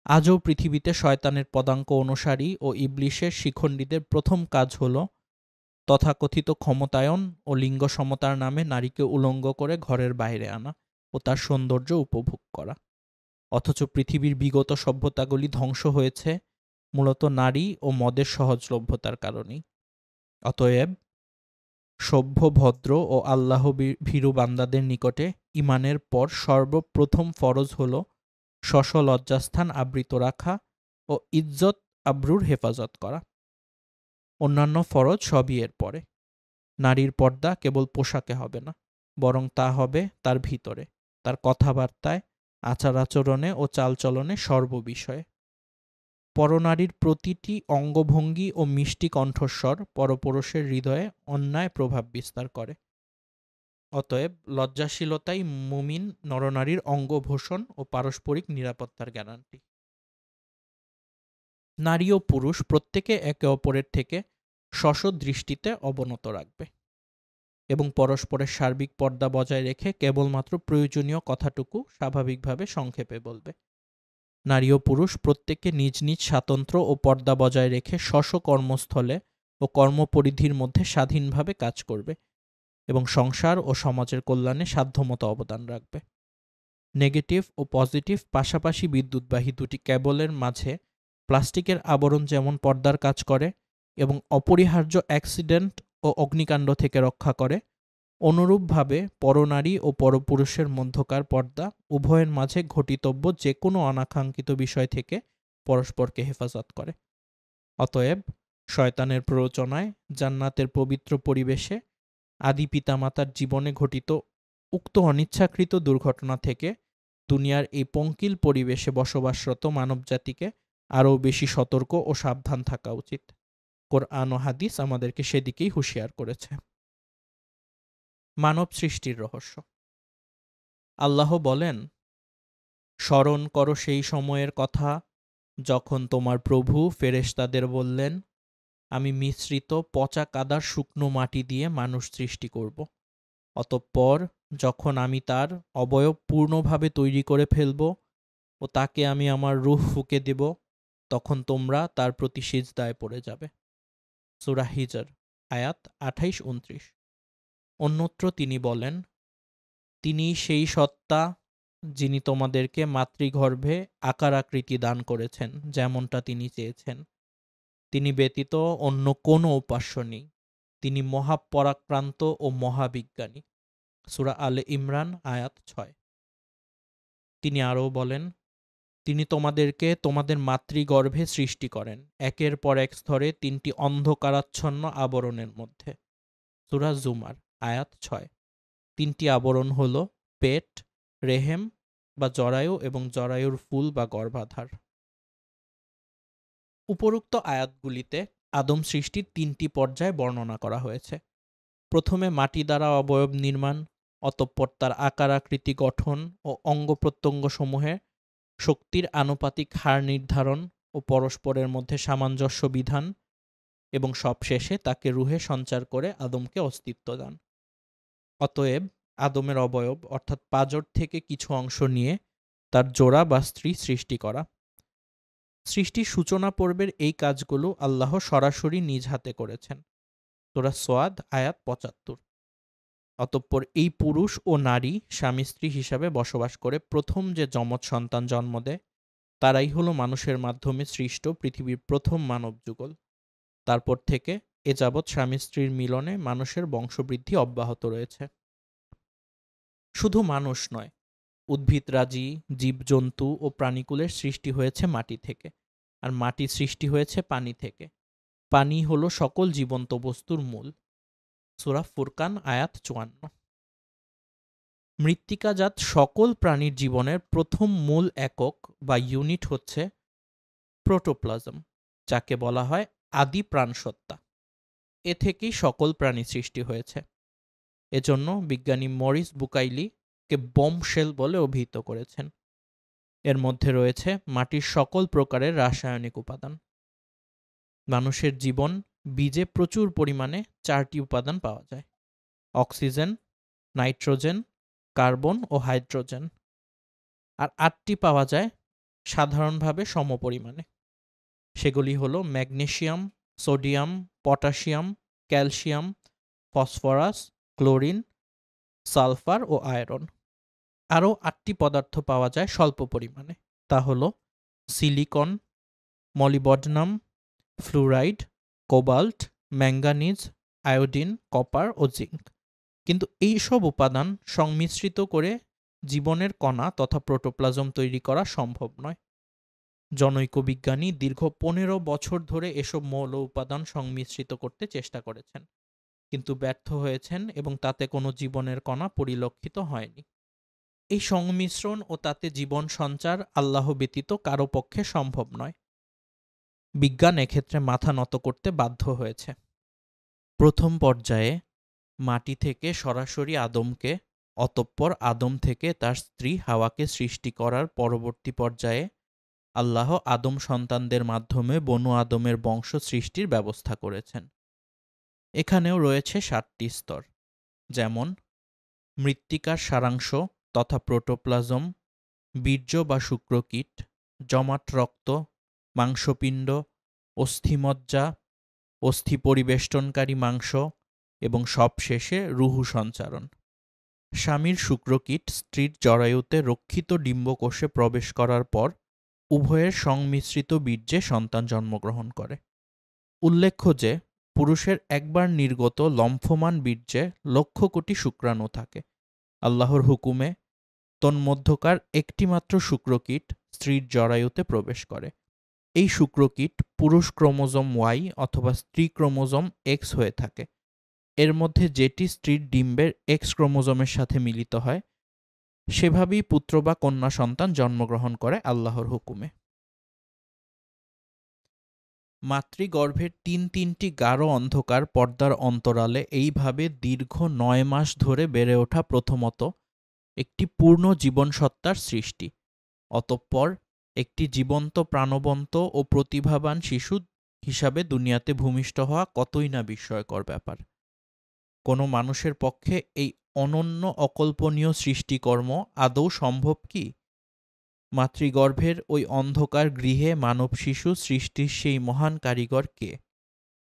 আজও পৃথিবীতে শয়তানের পদাঙ্ক অনুসারী ও ইবলিসের শিখণ্ডীদের প্রথম কাজ হল তথাকথিত ক্ষমতায়ন ও লিঙ্গ সমতার নামে নারীকে উলঙ্গ করে ঘরের বাইরে আনা ও তার সৌন্দর্য উপভোগ করা। অথচ পৃথিবীর বিগত সভ্যতাগুলি ধ্বংস হয়েছে মূলত নারী ও মদের সহজলভ্যতার কারণেই। অতএব সভ্য, ভদ্র ও আল্লাহ ভীরু বান্দাদের নিকটে ঈমানের পর সর্বপ্রথম ফরজ হল স্ব লজ্জাস্থান আবৃত রাখা ও ইজ্জত আবরুর হেফাজত করা। অন্যান্য ফরজ সবই এর পরে। নারীর পর্দা কেবল পোশাকে হবে না, বরং তা হবে তার ভিতরে, তার কথাবার্তায়, আচার আচরণে ও চালচলনে সর্ববিষয়ে। পরনারীর প্রতিটি অঙ্গভঙ্গি ও মিষ্টি কণ্ঠস্বর পরপুরুষের হৃদয়ে অন্যায় প্রভাব বিস্তার করে। অতএব লজ্জাশীলতাই মুমিন নরনারীর অঙ্গভূষণ ও পারস্পরিক নিরাপত্তার গ্যারান্টি। নারী ও পুরুষ প্রত্যেকে একে অপরের থেকে স্ব দৃষ্টিতে অবনত রাখবে এবং পরস্পরের সার্বিক পর্দা বজায় রেখে কেবলমাত্র প্রয়োজনীয় কথাটুকু স্বাভাবিকভাবে সংক্ষেপে বলবে। নারী ও পুরুষ প্রত্যেকে নিজ নিজ স্বাতন্ত্র্য ও পর্দা বজায় রেখে স্ব কর্মস্থলে ও কর্মপরিধির মধ্যে স্বাধীনভাবে কাজ করবে এবং সংসার ও সমাজের কল্যাণে সাধ্যমতো অবদান রাখবে। নেগেটিভ ও পজিটিভ পাশাপাশি বিদ্যুৎবাহী দুটি কেবলের মাঝে প্লাস্টিকের আবরণ যেমন পর্দার কাজ করে এবং অপরিহার্য অ্যাক্সিডেন্ট ও অগ্নিকাণ্ড থেকে রক্ষা করে, অনুরূপভাবে পরনারী ও পরপুরুষের মধ্যকার পর্দা উভয়ের মাঝে ঘটিতব্য যে কোনো অনাকাঙ্ক্ষিত বিষয় থেকে পরস্পরকে হেফাজত করে। অতএব শয়তানের প্ররোচনায় জান্নাতের পবিত্র পরিবেশে আদি পিতামাতার জীবনে ঘটিত উক্ত অনিচ্ছাকৃত দুর্ঘটনা থেকে দুনিয়ার এই পঙ্কিল পরিবেশে বসবাসরত মানবজাতিকে আরও বেশি সতর্ক ও সাবধান থাকা উচিত। কোরআন ও হাদিস আমাদেরকে সেদিকেই হুঁশিয়ার করেছে। মানব সৃষ্টির রহস্য। আল্লাহ বলেন, স্মরণ করো সেই সময়ের কথা যখন তোমার প্রভু ফেরেশতাদের বললেন, আমি মিশ্রিত পচা কাদার শুকনো মাটি দিয়ে মানুষ সৃষ্টি করব। অতঃপর যখন আমি তার অবয়ব পূর্ণভাবে তৈরি করে ফেলব ও তাকে আমি আমার রূহ ফুঁকে দেব, তখন তোমরা তার প্রতি সিজদায় পড়ে যাবে। সূরা হিজর আয়াত ২৮-২৯। অন্যত্র তিনি বলেন, তিনি সেই সত্তা যিনি তোমাদেরকে মাতৃগর্ভে আকার আকৃতি দান করেছেন যেমনটা তিনি চেয়েছেন। তিনি ব্যতীত অন্য কোনো উপাস্য নেই। তিনি মহাপরাক্রান্ত ও মহাবিজ্ঞানী। সূরা আলে ইমরান আয়াত ৬। তিনি আরও বলেন, তিনি তোমাদেরকে তোমাদের মাতৃগর্ভে সৃষ্টি করেন একের পর এক স্তরে তিনটি অন্ধকারাচ্ছন্ন আবরণের মধ্যে। সূরা জুমার আয়াত ৬। তিনটি আবরণ হল পেট, রেহেম বা জরায়ু এবং জরায়ুর ফুল বা গর্ভাধার। উপরোক্ত আয়াতগুলিতে আদম সৃষ্টির তিনটি পর্যায় বর্ণনা করা হয়েছে। প্রথমে মাটি দ্বারা অবয়ব নির্মাণ, অতঃপর তার আকার আকৃতি গঠন ও অঙ্গ প্রত্যঙ্গসমূহে শক্তির আনুপাতিক হার নির্ধারণ ও পরস্পরের মধ্যে সামঞ্জস্য বিধান এবং সবশেষে তাকে রুহে সঞ্চার করে আদমকে অস্তিত্ব দান। অতএব আদমের অবয়ব অর্থাৎ পাঁজর থেকে কিছু অংশ নিয়ে তার জোড়া বা স্ত্রী সৃষ্টি করা। সৃষ্টির সূচনা পর্বের এই কাজগুলো আল্লাহ সরাসরি নিজ হাতে করেছেন। সূরা সোয়াদ আয়াত ৭৫। অতঃপর এই পুরুষ ও নারী স্বামী স্ত্রী হিসাবে বসবাস করে প্রথম যে যমজ সন্তান জন্ম দেয় তারাই হলো মানুষের মাধ্যমে সৃষ্ট পৃথিবীর প্রথম মানব যুগল। তারপর থেকে এ যাবৎ স্বামী স্ত্রীর মিলনে মানুষের বংশবৃদ্ধি অব্যাহত রয়েছে। শুধু মানুষ নয়, উদ্ভিদরাজি, জীবজন্তু ও প্রাণীকুলের সৃষ্টি হয়েছে মাটি থেকে, আর মাটি সৃষ্টি হয়েছে পানি থেকে। পানি হলো সকল জীবন্ত বস্তুর মূল। সূরা ফুরকান আয়াত ৫৪। মৃত্তিকাজাত সকল প্রাণীর জীবনের প্রথম মূল একক বা ইউনিট হচ্ছে প্রোটোপ্লাজম, যাকে বলা হয় আদি প্রাণসত্তা। এ থেকেই সকল প্রাণী সৃষ্টি হয়েছে। এজন্য বিজ্ঞানী মরিস বুকাইলি কে বম্বশেল বলে অভিহিত করেছেন। এর মধ্যে রয়েছে মাটির সকল প্রকারের রাসায়নিক উপাদান। মানুষের জীবন বীজে প্রচুর পরিমাণে ৪টি উপাদান পাওয়া যায়: অক্সিজেন, নাইট্রোজেন, কার্বন ও হাইড্রোজেন। আর ৮টি পাওয়া যায় সাধারণভাবে সমপরিমাণে। সেগুলি হলো magnesium, sodium, potassium, calcium, phosphorus, chlorine, sulphur ও আয়রন। আরও ৮টি পদার্থ পাওয়া যায় স্বল্প পরিমাণে। তা হলো silicon, molybdenum, fluoride, cobalt, manganese, iodine, copper ও জিঙ্ক। কিন্তু এই সব উপাদান সংমিশ্রিত করে জীবনের কণা তথা প্রোটোপ্লাজম তৈরি করা সম্ভব নয়। জনৈক বিজ্ঞানী দীর্ঘ ১৫ বছর ধরে এসব মৌল উপাদান সংমিশ্রিত করতে চেষ্টা করেছেন, কিন্তু ব্যর্থ হয়েছেন এবং তাতে কোনো জীবনের কণা পরিলক্ষিত হয়নি। এই সংমিশ্রণ ও তাতে জীবন সঞ্চার আল্লাহ ব্যতীত কারো পক্ষে সম্ভব নয়। বিজ্ঞান এক্ষেত্রে মাথা নত করতে বাধ্য হয়েছে। প্রথম পর্যায়ে মাটি থেকে সরাসরি আদমকে, অতঃপর আদম থেকে তার স্ত্রী হাওয়াকে সৃষ্টি করার পরবর্তী পর্যায়ে আল্লাহ আদম সন্তানদের মাধ্যমে বনু আদমের বংশ সৃষ্টির ব্যবস্থা করেছেন। এখানেও রয়েছে ৭টি স্তর, যেমন মৃত্তিকার সারাংশ তথা প্রোটোপ্লাজম, বীর্য বা শুক্রকীট, জমাট রক্ত, মাংসপিণ্ড, অস্থিমজ্জা, অস্থি পরিবেষ্টনকারী মাংস এবং সবশেষে রুহু সঞ্চারণ। স্বামীর শুক্রকীট স্ত্রীর জরায়ুতে রক্ষিত ডিম্বকোষে প্রবেশ করার পর উভয়ের সংমিশ্রিত বীর্যে সন্তান জন্মগ্রহণ করে। উল্লেখ্য যে পুরুষের একবার নির্গত লম্ফমান বীর্যে লক্ষ কোটি শুক্রাণু থাকে। আল্লাহর হুকুমে তন্মধ্যকার একটিমাত্র শুক্রকীট স্ত্রীর জরায়ুতে প্রবেশ করে। এই শুক্রকীট পুরুষ ক্রোমোজোম ওয়াই অথবা স্ত্রী ক্রোমোজোম এক্স হয়ে থাকে। এর মধ্যে যেটি স্ত্রীর ডিম্বের এক্স ক্রোমোজোমের সাথে মিলিত হয় সেভাবেই পুত্র বা কন্যা সন্তান জন্মগ্রহণ করে আল্লাহর হুকুমে। মাতৃগর্ভের ৩টি গাঢ় অন্ধকার পর্দার অন্তরালে এইভাবে দীর্ঘ ৯ মাস ধরে বেড়ে ওঠা প্রথমত একটি পূর্ণ জীবনসত্তার সৃষ্টি, অতঃপর একটি জীবন্ত, প্রাণবন্ত ও প্রতিভাবান শিশু হিসাবে দুনিয়াতে ভূমিষ্ঠ হওয়া কতই না বিস্ময়কর ব্যাপার। কোনো মানুষের পক্ষে এই অনন্য অকল্পনীয় সৃষ্টিকর্ম আদৌ সম্ভব কি? মাতৃগর্ভের ওই অন্ধকার গৃহে মানব শিশু সৃষ্টির সেই মহান কারিগর কে?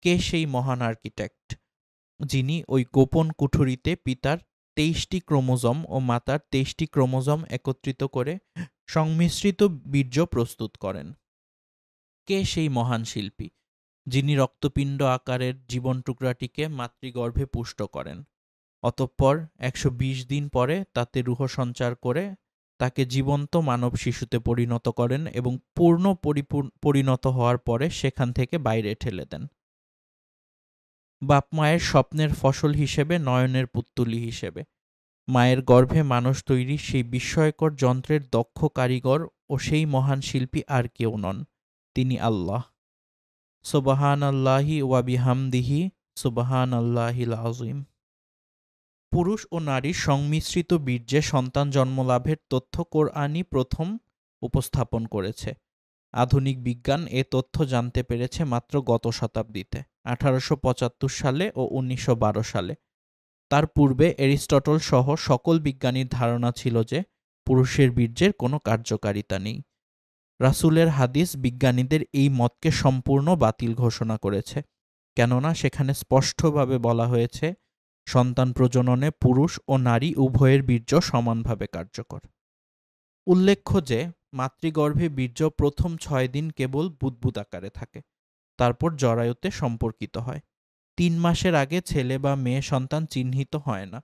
কে সেই মহান আর্কিটেক্ট যিনি ওই গোপন কুঠুরিতে পিতার ২৩টি ক্রোমোজোম ও মাতার ২৩টি ক্রোমোজোম একত্রিত করে সংমিশ্রিত বীর্য প্রস্তুত করেন? কে সেই মহান শিল্পী যিনি রক্তপিণ্ড আকারের জীবন টুকরাটিকে মাতৃগর্ভে পুষ্ট করেন, অতঃপর ১২০ দিন পরে তাতে রুহ সঞ্চার করে তাকে জীবন্ত মানব শিশুতে পরিণত করেন এবং পরিণত হওয়ার পরে সেখান থেকে বাইরে ঠেলে দেন, বাপ মায়ের স্বপ্নের ফসল হিসেবে, নয়নের পুত্তলি হিসেবে। মায়ের গর্ভে মানুষ তৈরি সেই বিস্ময়কর যন্ত্রের দক্ষ কারিগর ও সেই মহান শিল্পী আর কেউ নন, তিনি আল্লাহ। সুবহানাল্লাহি ওয়া বিহামদিহি, সুবহানাল্লাহিল আযীম। পুরুষ ও নারীর সংমিশ্রিত বীর্যে সন্তান জন্মলাভের তথ্য কোরআনই প্রথম উপস্থাপন করেছে। আধুনিক বিজ্ঞান এ তথ্য জানতে পেরেছে মাত্র গত শতাব্দীতে, 1875 সালে ও 1912 সালে। তার পূর্বে এরিস্টটল সহ সকল বিজ্ঞানীর ধারণা ছিল যে পুরুষের বীর্যের কোনো কার্যকারিতা নেই। রাসূলের হাদিস বিজ্ঞানীদের এই মতকে সম্পূর্ণ বাতিল ঘোষণা করেছে, কেননা সেখানে স্পষ্টভাবে বলা হয়েছে সন্তান প্রজননে পুরুষ ও নারী উভয়ের বীর্য সমানভাবে কার্যকর। উল্লেখ্য যে মাতৃগর্ভে বীর্য প্রথম 6 দিন কেবল বুদবুদ আকারে থাকে, তারপর জরায়ুতে সম্পর্কিত হয়। 3 মাসের আগে ছেলে বা মেয়ে সন্তান চিহ্নিত হয় না।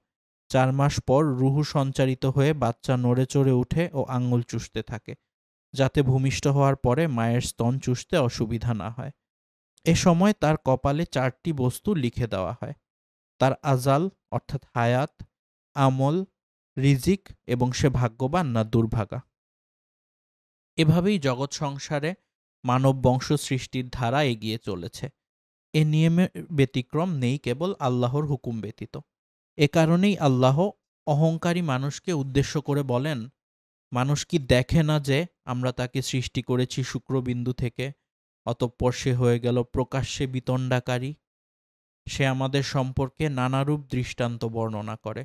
4 মাস পর রুহু সঞ্চারিত হয়ে বাচ্চা নড়ে চড়ে উঠে ও আঙুল চুষতে থাকে, যাতে ভূমিষ্ঠ হওয়ার পরে মায়ের স্তন চুষতে অসুবিধা না হয়। এ সময় তার কপালে 4টি বস্তু লিখে দেওয়া হয়: তার আজাল অর্থাৎ হায়াত, আমল, রিজিক এবং সে ভাগ্যবান না দুর্ভাগা। এভাবেই জগৎ সংসারে মানব বংশ সৃষ্টির ধারা এগিয়ে চলেছে। এ নিয়মের ব্যতিক্রম নেই কেবল আল্লাহর হুকুম ব্যতীত। এ কারণেই আল্লাহ অহংকারী মানুষকে উদ্দেশ্য করে বলেন, মানুষ কি দেখে না যে আমরা তাকে সৃষ্টি করেছি শুক্রবিন্দু থেকে, অতঃপর সে হয়ে গেল প্রকাশ্যে বিতণ্ডাকারী। সে আমাদের সম্পর্কে নানারূপ দৃষ্টান্ত বর্ণনা করে,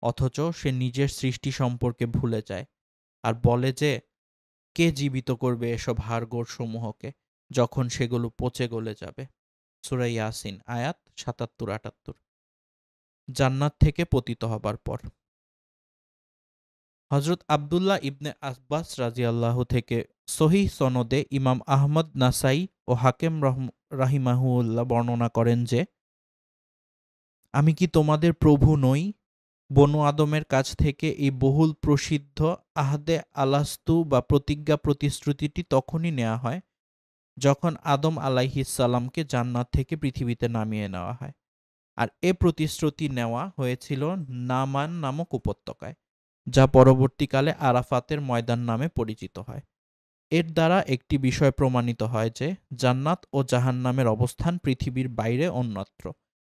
অথচ সে নিজের সৃষ্টি সম্পর্কে ভুলে যায় আর বলে যে কে জীবিত করবে এসব হাড়গোড় সমূহকে যখন সেগুলো পচে গলে যাবে। সূরা ইয়াসিন আয়াত ৭৭-৭৮। জান্নাত থেকে পতিত হবার পর হযরত আব্দুল্লাহ ইবনে আব্বাস রাদিয়াল্লাহু থেকে সহিহ সনদে ইমাম আহমদ, নাসাই ও হাকেম রাহিমাহুল্লাহ বর্ণনা করেন যে, আমি কি তোমাদের প্রভু নই? বনু আদমের কাছ থেকে এই বহুল প্রসিদ্ধ আহদে আলাস্তু বা প্রতিজ্ঞা প্রতিশ্রুতিটি তখনই নেওয়া হয় যখন আদম আলাইহিসসালামকে জান্নাত থেকে পৃথিবীতে নামিয়ে নেওয়া হয়। আর এ প্রতিশ্রুতি নেওয়া হয়েছিল নামান নামক উপত্যকায়, যা পরবর্তীকালে আরাফাতের ময়দান নামে পরিচিত হয়। এর দ্বারা একটি বিষয় প্রমাণিত হয় যে জান্নাত ও জাহান্নামের অবস্থান পৃথিবীর বাইরে অন্যত্র,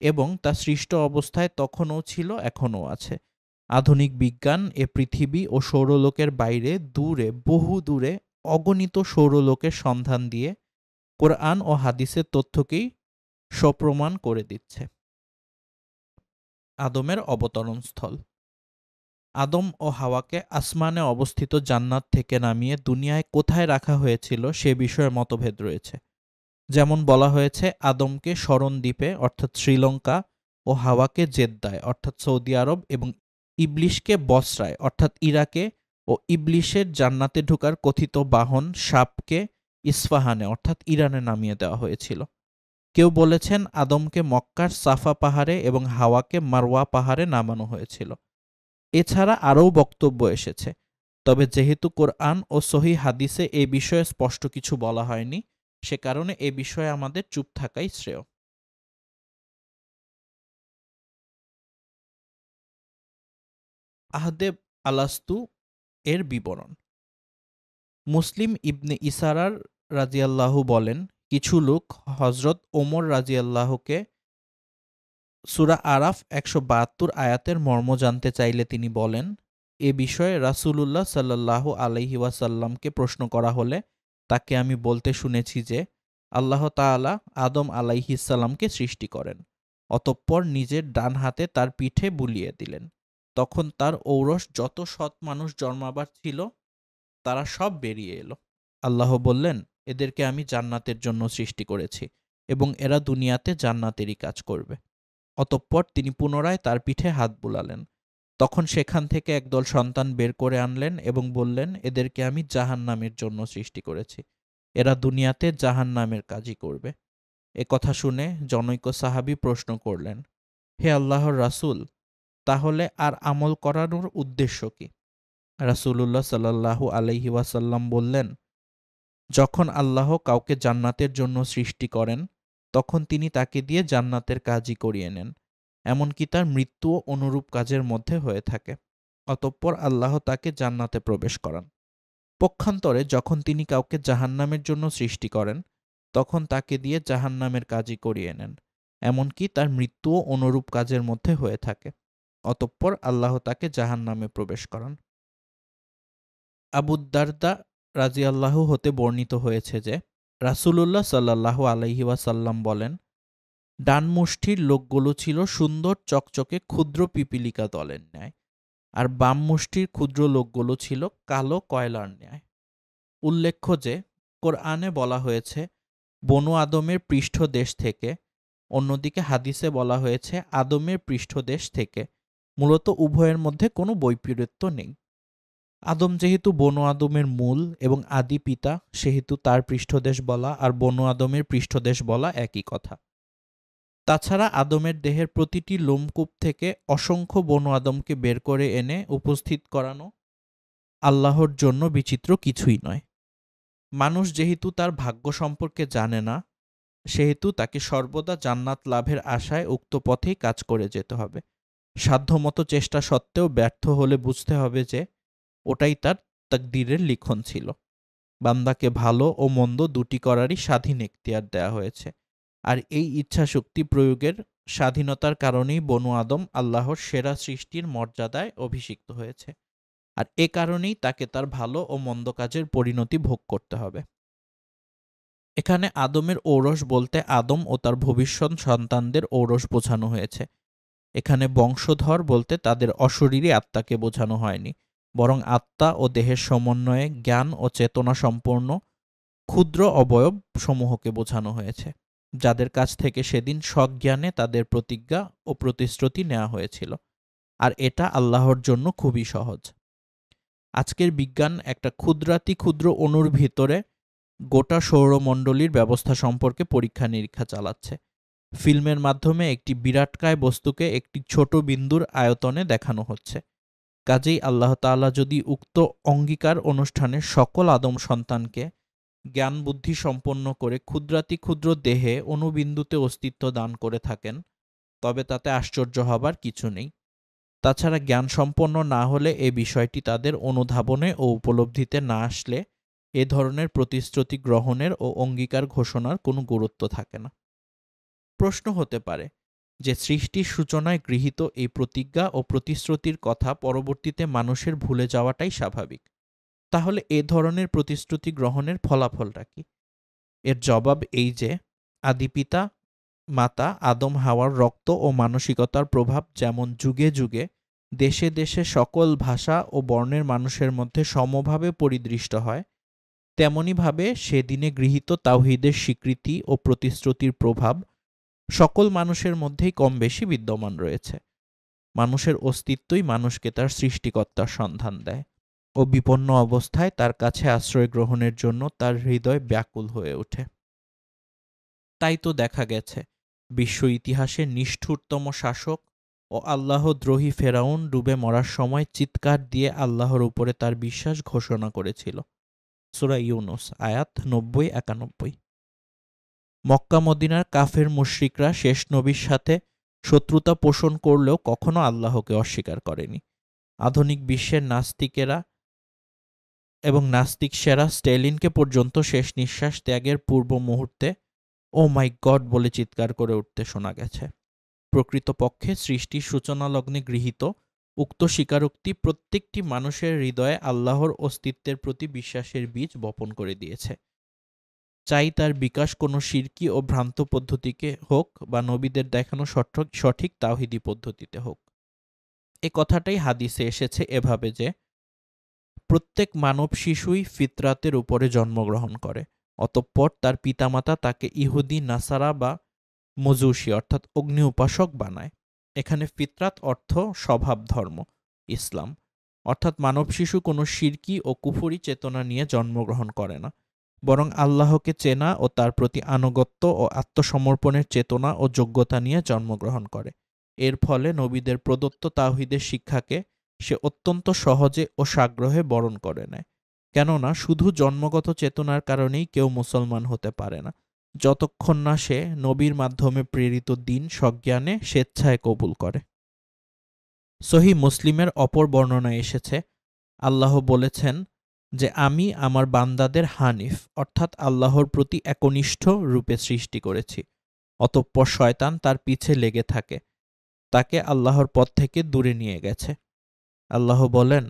এবং তা সৃষ্ট অবস্থায় তখনও ছিল, এখনও আছে। আধুনিক বিজ্ঞান এ পৃথিবী ও সৌরলোকের বাইরে দূরে, বহু দূরে অগণিত সৌরলোকের সন্ধান দিয়ে কোরআন ও হাদিসের তথ্যকেই সপ্রমাণ করে দিচ্ছে। আদমের অবতরণস্থল। আদম ও হাওয়াকে আসমানে অবস্থিত জান্নাত থেকে নামিয়ে দুনিয়ায় কোথায় রাখা হয়েছিল সে বিষয়ে মতভেদ রয়েছে। যেমন বলা হয়েছে আদমকে শরণ দ্বীপে অর্থাৎ শ্রীলঙ্কা ও হাওয়াকে জেদ্দায় অর্থাৎ সৌদি আরব এবং ইবলিশকে বসরায় অর্থাৎ ইরাকে ও ইবলিশের জান্নাতে ঢোকার কথিত বাহন সাপকে ইস্পাহানে অর্থাৎ ইরানে নামিয়ে দেওয়া হয়েছিল। কেউ বলেছেন আদমকে মক্কার সাফা পাহাড়ে এবং হাওয়াকে মারওয়া পাহাড়ে নামানো হয়েছিল। এছাড়া আরও বক্তব্য এসেছে, তবে যেহেতু কোরআন ও সহিহ হাদিসে এ বিষয়ে স্পষ্ট কিছু বলা হয়নি, সে কারণে এ বিষয়ে আমাদের চুপ থাকাই শ্রেয়। আহদে আলাস্তু এর বিবরণ। মুসলিম ইবনে ইসারার রাজিয়াল্লাহু বলেন, কিছু লোক হজরত ওমর রাজিয়াল্লাহুকে সূরা আরাফ ১৭২ আয়াতের মর্ম জানতে চাইলে তিনি বলেন, এ বিষয়ে রাসূলুল্লাহ সাল্লাল্লাহু আলাইহি ওয়াসাল্লামকে প্রশ্ন করা হলে তাকে আমি বলতে শুনেছি যে আল্লাহ তাআলা আদম আলাইহিসসালামকে সৃষ্টি করেন, অতঃপর নিজের ডান হাতে তার পিঠে বুলিয়ে দিলেন। তখন তার ঔরস যত সৎ মানুষ জন্মাবার ছিল তারা সব বেরিয়ে এলো। আল্লাহ বললেন, এদেরকে আমি জান্নাতের জন্য সৃষ্টি করেছি এবং এরা দুনিয়াতে জান্নাতেরই কাজ করবে। অতঃপর তিনি পুনরায় তার পিঠে হাত বুলালেন। তখন সেখান থেকে একদল সন্তান বের করে আনলেন এবং বললেন, এদেরকে আমি জাহান্নামের জন্য সৃষ্টি করেছি, এরা দুনিয়াতে জাহান্নামের কাজই করবে। এ কথা শুনে জনৈক সাহাবী প্রশ্ন করলেন, হে আল্লাহর রাসূল, তাহলে আর আমল করানোর উদ্দেশ্য কি? রাসূলুল্লাহ সাল্লাল্লাহু আলাইহি ওয়াসাল্লাম বললেন, যখন আল্লাহ কাউকে জান্নাতের জন্য সৃষ্টি করেন তখন তিনি তাকে দিয়ে জান্নাতের কাজই করিয়ে নেন, এমনকি তার মৃত্যুও অনুরূপ কাজের মধ্যে হয়ে থাকে। অতঃপর আল্লাহ তাকে জান্নাতে প্রবেশ করান। পক্ষান্তরে যখন তিনি কাউকে জাহান্নামের জন্য সৃষ্টি করেন তখন তাকে দিয়ে জাহান্নামের কাজই করিয়ে নেন, এমনকি তার মৃত্যুও অনুরূপ কাজের মধ্যে হয়ে থাকে। অতঃপর আল্লাহ তাকে জাহান্নামে প্রবেশ করান। আবু দারদা রাদিয়াল্লাহু হতে বর্ণিত হয়েছে যে রাসূলুল্লাহ সাল্লাল্লাহু আলাইহি ওয়াসাল্লাম বলেন, ডান মুষ্টির লোকগুলো ছিল সুন্দর চকচকে ক্ষুদ্র পিপীলিকা দলের ন্যায়, আর বাম মুষ্টির ক্ষুদ্র লোকগুলো ছিল কালো কয়লার ন্যায়। উল্লেখ্য যে কোরআনে বলা হয়েছে বনু আদমের পৃষ্ঠদেশ থেকে, অন্যদিকে হাদিসে বলা হয়েছে আদমের পৃষ্ঠদেশ থেকে। মূলত উভয়ের মধ্যে কোনো বৈপরীত্য নেই। আদম যেহেতু বনু আদমের মূল এবং আদি পিতা, সেহেতু তার পৃষ্ঠদেশ বলা আর বনু আদমের পৃষ্ঠদেশ বলা একই কথা। তাছাড়া আদমের দেহের প্রতিটি লোমকূপ থেকে অসংখ্য বনু আদমকে বের করে এনে উপস্থিত করানো আল্লাহর জন্য বিচিত্র কিছুই নয়। মানুষ যেহেতু তার ভাগ্য সম্পর্কে জানে না, সেহেতু তাকে সর্বদা জান্নাত লাভের আশায় উক্ত পথেই কাজ করে যেতে হবে। সাধ্যমতো চেষ্টা সত্ত্বেও ব্যর্থ হলে বুঝতে হবে যে ওটাই তার তাকদীরের লিখন ছিল। বান্দাকে ভালো ও মন্দ দুটি করারই স্বাধীন এখতিয়ার দেয়া হয়েছে, আর এই ইচ্ছাশক্তি প্রয়োগের স্বাধীনতার কারণেই বনু আদম আল্লাহর সেরা সৃষ্টির মর্যাদায় অভিষিক্ত হয়েছে, আর এ কারণেই তাকে তার ভালো ও মন্দ কাজের পরিণতি ভোগ করতে হবে। এখানে আদমের ঔরস বলতে আদম ও তার ভবিষ্যৎ সন্তানদের ঔরস বোঝানো হয়েছে। এখানে বংশধর বলতে তাদের অশরীরী আত্মাকে বোঝানো হয়নি, বরং আত্মা ও দেহের সমন্বয়ে জ্ঞান ও চেতনা সম্পন্ন ক্ষুদ্র অবয়ব সমূহকে বোঝানো হয়েছে, যাদের কাছ থেকে সেদিন সজ্ঞানে তাদের প্রতিজ্ঞা ও প্রতিশ্রুতি নেওয়া হয়েছিল। আর এটা আল্লাহর জন্য খুবই সহজ। আজকের বিজ্ঞান একটা ক্ষুদ্রাতি ক্ষুদ্র অণুর ভিতরে গোটা সৌরমণ্ডলীর ব্যবস্থা সম্পর্কে পরীক্ষা নিরীক্ষা চালাচ্ছে। ফিল্মের মাধ্যমে একটি বিরাটকায় বস্তুকে একটি ছোট বিন্দুর আয়তনে দেখানো হচ্ছে। কাজেই আল্লাহ তাআলা যদি উক্ত অঙ্গীকার অনুষ্ঠানে সকল আদম সন্তানকে জ্ঞান বুদ্ধি সম্পন্ন করে ক্ষুদ্রাতি ক্ষুদ্র দেহে অণুবিন্দুতে অস্তিত্ব দান করে থাকেন, তবে তাতে আশ্চর্য হবার কিছু নেই। তাছাড়া জ্ঞান সম্পন্ন না হলে এ বিষয়টি তাদের অনুধাবনে ও উপলব্ধিতে না আসলে এ ধরনের প্রতিশ্রুতি গ্রহণের ও অঙ্গীকার ঘোষণার কোনো গুরুত্ব থাকে না। প্রশ্ন হতে পারে যে সৃষ্টির সূচনায় গৃহীত এই প্রতিজ্ঞা ও প্রতিশ্রুতির কথা পরবর্তীতে মানুষের ভুলে যাওয়াটাই স্বাভাবিক। তাহলে এ ধরনের প্রতিশ্রুতি গ্রহণের ফলাফলটা কি? এর জবাব এই যে আদিপিতা মাতা আদম হাওয়ার রক্ত ও মানসিকতার প্রভাব যেমন যুগে যুগে দেশে দেশে সকল ভাষা ও বর্ণের মানুষের মধ্যে সমভাবে পরিদৃষ্ট হয়, তেমনিভাবে সেদিনে গৃহীত তাওহীদের স্বীকৃতি ও প্রতিশ্রুতির প্রভাব সকল মানুষের মধ্যেই কম বেশি বিদ্যমান রয়েছে। মানুষের অস্তিত্বই মানুষকে তার সৃষ্টিকর্তার সন্ধান দেয় ও বিপন্ন অবস্থায় তার কাছে আশ্রয় গ্রহণের জন্য তার হৃদয় ব্যাকুল হয়ে ওঠে। তাই তো দেখা গেছে বিশ্ব ইতিহাসের নিষ্ঠুরতম শাসক ও আল্লাহদ্রোহী ফেরাউন ডুবে মরার সময় চিৎকার দিয়ে আল্লাহর উপরে তার বিশ্বাস ঘোষণা করেছিল। সূরা ইউনুস আয়াত ৯০-৯১। মক্কা মদিনার কাফের মুশরিকরা শেষ নবীর সাথে শত্রুতা পোষণ করলেও কখনো আল্লাহকে অস্বীকার করেনি। আধুনিক বিশ্বের নাস্তিকেরা এবং নাস্তিক সেরা স্টেলিনকে পর্যন্ত শেষ নিঃশ্বাস ত্যাগের পূর্ব মুহূর্তে ও মাই গড বলে চিৎকার করে উঠতে শোনা গেছে। প্রকৃতপক্ষে সৃষ্টির সূচনা লগ্নে গৃহীত উক্ত স্বীকারোক্তি প্রত্যেকটি মানুষের হৃদয়ে আল্লাহর অস্তিত্বের প্রতি বিশ্বাসের বীজ বপন করে দিয়েছে। চাই তার বিকাশ কোনো শিরকি ও ভ্রান্ত পদ্ধতিকে হোক বা নবীদের দেখানো সঠিক তাওহীদি পদ্ধতিতে হোক। এ কথাটাই হাদিসে এসেছে এভাবে যে প্রত্যেক মানব শিশুই ফিতরাতের উপরে জন্মগ্রহণ করে, অতঃপর তার পিতামাতা তাকে ইহুদি, নাসারা বা মজুসী অর্থাৎ অগ্নি উপাসক বানায়। এখানে ফিতরাত অর্থ স্বভাব ধর্ম, ইসলাম, অর্থাৎ মানব শিশু কোনো শিরকি ও কুফরি চেতনা নিয়ে জন্মগ্রহণ করে না, বরং আল্লাহকে চেনা ও তার প্রতি আনুগত্য ও আত্মসমর্পণের চেতনা ও যোগ্যতা নিয়ে জন্মগ্রহণ করে। এর ফলে নবীদের প্রদত্ত তাওহীদের শিক্ষাকে সে অত্যন্ত সহজে ও সাগ্রহে বরণ করে নেয়। কেননা শুধু জন্মগত চেতনার কারণেই কেউ মুসলমান হতে পারে না, যতক্ষণ না সে নবীর মাধ্যমে প্রেরিত দ্বীন সজ্ঞানে স্বেচ্ছায় কবুল করে। সহিহ মুসলিমের অপর বর্ণনায় এসেছে, আল্লাহ বলেছেন যে আমি আমার বান্দাদের হানিফ অর্থাৎ আল্লাহর প্রতি একনিষ্ঠ রূপে সৃষ্টি করেছি, অতঃপর শয়তান তার পিছে লেগে থাকে। তাকে আল্লাহর পথ থেকে দূরে নিয়ে গেছে। আল্লাহ বলেন,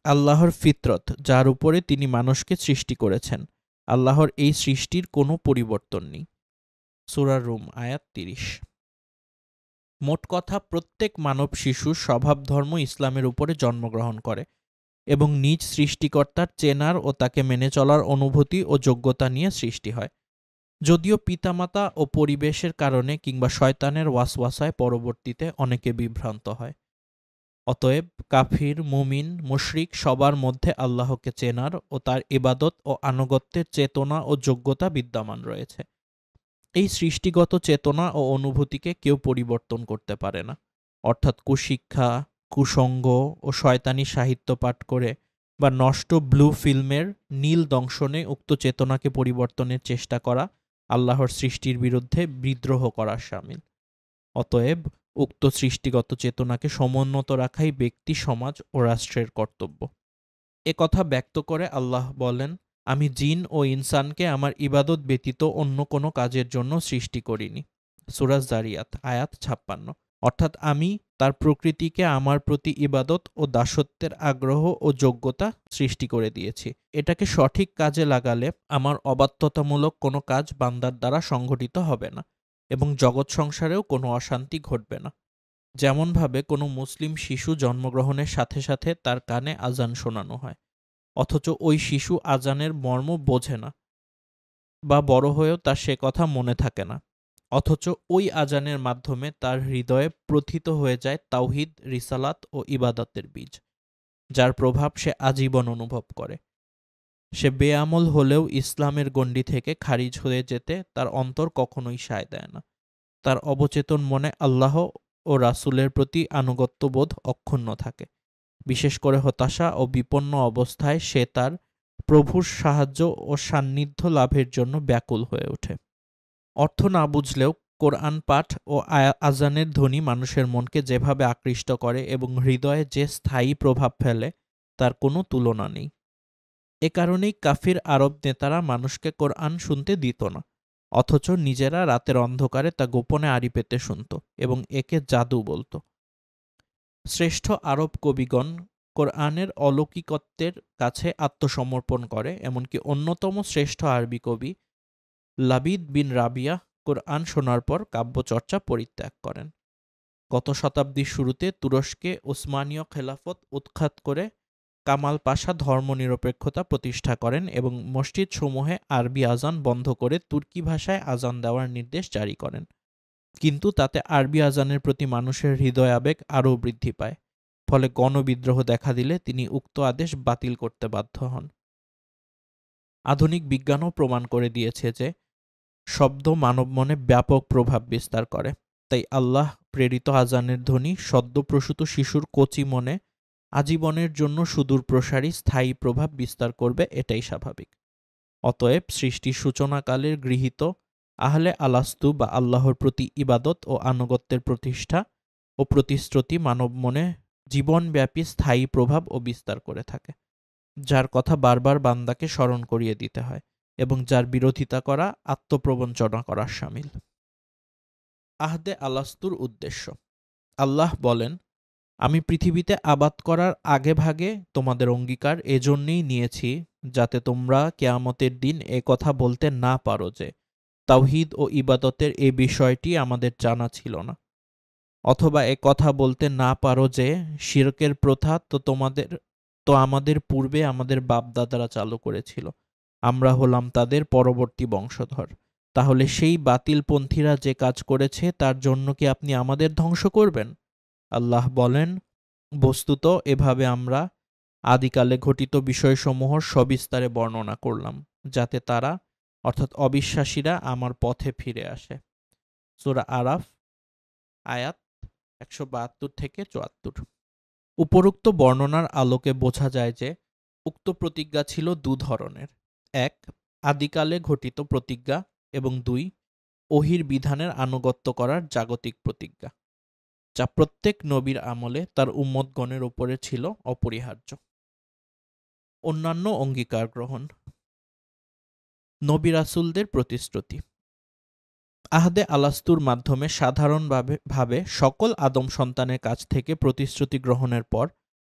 আল্লাহর ফিতরত যার উপরে তিনি মানুষকে সৃষ্টি করেছেন, আল্লাহর এই সৃষ্টির কোনো পরিবর্তন নেই। সূরা রুম আয়াত ৩০। মোট কথা, প্রত্যেক মানব শিশু স্বভাবধর্ম ইসলামের উপরে জন্মগ্রহণ করে এবং নিজ সৃষ্টিকর্তার চেনার ও তাকে মেনে চলার অনুভূতি ও যোগ্যতা নিয়ে সৃষ্টি হয়। যদিও পিতামাতা ও পরিবেশের কারণে কিংবা শয়তানের ওয়াসওয়াসায় পরবর্তীতে অনেকে বিভ্রান্ত হয়। অতএব কাফির, মুমিন, মুশরিক সবার মধ্যে আল্লাহকে চেনার ও তার ইবাদত ও আনুগত্যের চেতনা ও যোগ্যতা বিদ্যমান রয়েছে। এই সৃষ্টিগত চেতনা ও অনুভূতিকে কেউ পরিবর্তন করতে পারে না। অর্থাৎ কুশিক্ষা, কুসঙ্গ ও শয়তানি সাহিত্য পাঠ করে বা নষ্ট ব্লু ফিল্মের নীল দংশনে উক্ত চেতনাকে পরিবর্তনের চেষ্টা করা আল্লাহর সৃষ্টির বিরুদ্ধে বিদ্রোহ করার শামিল। অতএব উক্ত সৃষ্টিগত চেতনাকে সমুন্নত রাখাই ব্যক্তি, সমাজ ও রাষ্ট্রের কর্তব্য। একথা ব্যক্ত করে আল্লাহ বলেন, আমি জিন ও ইনসানকে আমার ইবাদত ব্যতীত অন্য কোনো কাজের জন্য সৃষ্টি করিনি। সূরা যারিয়াত আয়াত ৫৬। অর্থাৎ আমি তার প্রকৃতিকে আমার প্রতি ইবাদত ও দাসত্বের আগ্রহ ও যোগ্যতা সৃষ্টি করে দিয়েছি। এটাকে সঠিক কাজে লাগালে আমার অবাধ্যতামূলক কোনো কাজ বান্দার দ্বারা সংঘটিত হবে না এবং জগৎ সংসারেও কোনো অশান্তি ঘটবে না। যেমনভাবে কোনো মুসলিম শিশু জন্মগ্রহণের সাথে সাথে তার কানে আজান শোনানো হয়, অথচ ওই শিশু আজানের মর্ম বোঝে না বা বড় হয়েও তার সে কথা মনে থাকে না। অথচ ওই আজানের মাধ্যমে তার হৃদয়ে প্রথিত হয়ে যায় তাওহীদ, রিসালাত ও ইবাদতের বীজ, যার প্রভাব সে আজীবন অনুভব করে। সে বেআমল হলেও ইসলামের গণ্ডি থেকে খারিজ হয়ে যেতে তার অন্তর কখনোই সায় দেয় না। তার অবচেতন মনে আল্লাহ ও রাসূলের প্রতি আনুগত্যবোধ অক্ষুণ্ণ থাকে। বিশেষ করে হতাশা ও বিপন্ন অবস্থায় সে তার প্রভুর সাহায্য ও সান্নিধ্য লাভের জন্য ব্যাকুল হয়ে ওঠে। অর্থ না বুঝলেও কোরআন পাঠ ও আজানের ধ্বনি মানুষের মনকে যেভাবে আকৃষ্ট করে এবং হৃদয়ে যে স্থায়ী প্রভাব ফেলে, তার কোনো তুলনা নেই। এ কারণেই কাফির আরব নেতারা মানুষকে কোরআন শুনতে দিত না, অথচ নিজেরা রাতের অন্ধকারে তা গোপনে আড়ি পেতে শুনত এবং একে জাদু বলত। শ্রেষ্ঠ আরব কবিগণ কোরআনের অলৌকিকত্বের কাছে আত্মসমর্পণ করে। এমনকি অন্যতম শ্রেষ্ঠ আরবি কবি লাবিদ বিন রাবিয়া কোরআন শোনার পর কাব্যচর্চা পরিত্যাগ করেন। গত শতাব্দীর শুরুতে তুরস্কে উসমানীয় খেলাফত উৎখাত করে কামাল পাশা ধর্মনিরপেক্ষতা প্রতিষ্ঠা করেন এবং মসজিদ সমূহে আরবি আজান বন্ধ করে তুর্কি ভাষায় আজান দেওয়ার নির্দেশ জারি করেন। কিন্তু তাতে আরবি আজানের প্রতি মানুষের হৃদয় আবেগ আরও বৃদ্ধি পায়। ফলে গণবিদ্রোহ দেখা দিলে তিনি উক্ত আদেশ বাতিল করতে বাধ্য হন। আধুনিক বিজ্ঞানও প্রমাণ করে দিয়েছে যে শব্দ মানব মনে ব্যাপক প্রভাব বিস্তার করে। তাই আল্লাহ প্রেরিত আজানের ধ্বনি সদ্যপ্রসূত শিশুর কচি মনে আজীবনের জন্য সুদূর প্রসারী স্থায়ী প্রভাব বিস্তার করবে, এটাই স্বাভাবিক। অতএব সৃষ্টির সূচনাকালের গৃহীত আহলে আলাস্তু বা আল্লাহর প্রতি ইবাদত ও আনুগত্যের প্রতিষ্ঠা ও প্রতিশ্রুতি মানব মনে জীবনব্যাপী স্থায়ী প্রভাব ও বিস্তার করে থাকে, যার কথা বারবার বান্দাকে স্মরণ করিয়ে দিতে হয় এবং যার বিরোধিতা করা আত্মপ্রবঞ্চনা করার শামিল। আহদে আলাস্তুর উদ্দেশ্য। আল্লাহ বলেন, আমি পৃথিবীতে আবাদ করার আগে ভাগে তোমাদের অঙ্গীকার এজন্যই নিয়েছি যাতে তোমরা কিয়ামতের দিন এ কথা বলতে না পারো যে তাওহীদ ও ইবাদতের এ বিষয়টি আমাদের জানা ছিল না, অথবা এ কথা বলতে না পারো যে শিরকের প্রথা তো আমাদের পূর্বে আমাদের বাপদাদারা চালু করেছিল, আমরা হলাম তাদের পরবর্তী বংশধর। তাহলে সেই বাতিলপন্থীরা যে কাজ করেছে তার জন্য কি আপনি আমাদের ধ্বংস করবেন? আল্লাহ বলেন, বস্তুত এভাবে আমরা আদিকালে ঘটিত বিষয়সমূহ সবিস্তারে বর্ণনা করলাম, যাতে তারা অর্থাৎ অবিশ্বাসীরা আমার পথে ফিরে আসে। সূরা আরাফ আয়াত ১৭২-৭৪। উপরোক্ত বর্ণনার আলোকে বোঝা যায় যে উক্ত প্রতিজ্ঞা ছিল দু ধরনের: এক, আদিকালে ঘটিত প্রতিজ্ঞা, এবং দুই, ওহীর বিধানের আনুগত্য করার জাগতিক প্রতিজ্ঞা, যা প্রত্যেক নবীর আমলে তার উম্মতগণের উপরে ছিল অপরিহার্য। অন্যান্য অঙ্গীকার গ্রহণ। নবী রাসূলদের প্রতিশ্রুতি। আহদে আলাস্তুর মাধ্যমে সাধারণভাবে সকল আদম সন্তানের কাছ থেকে প্রতিশ্রুতি গ্রহণের পর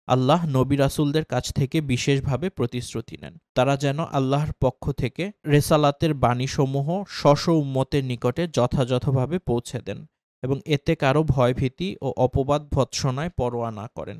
আল্লাহ নবী রাসূলদের কাছ থেকে বিশেষভাবে প্রতিশ্রুতি নেন। তারা যেন আল্লাহর পক্ষ থেকে রেসালাতের বাণীসমূহ স্ব উম্মতের নিকটে যথাযথভাবে পৌঁছে দেন এবং এতে কারো ভয়ভীতি ও অপবাদ ভৎসনায় পরোয়া না করেন।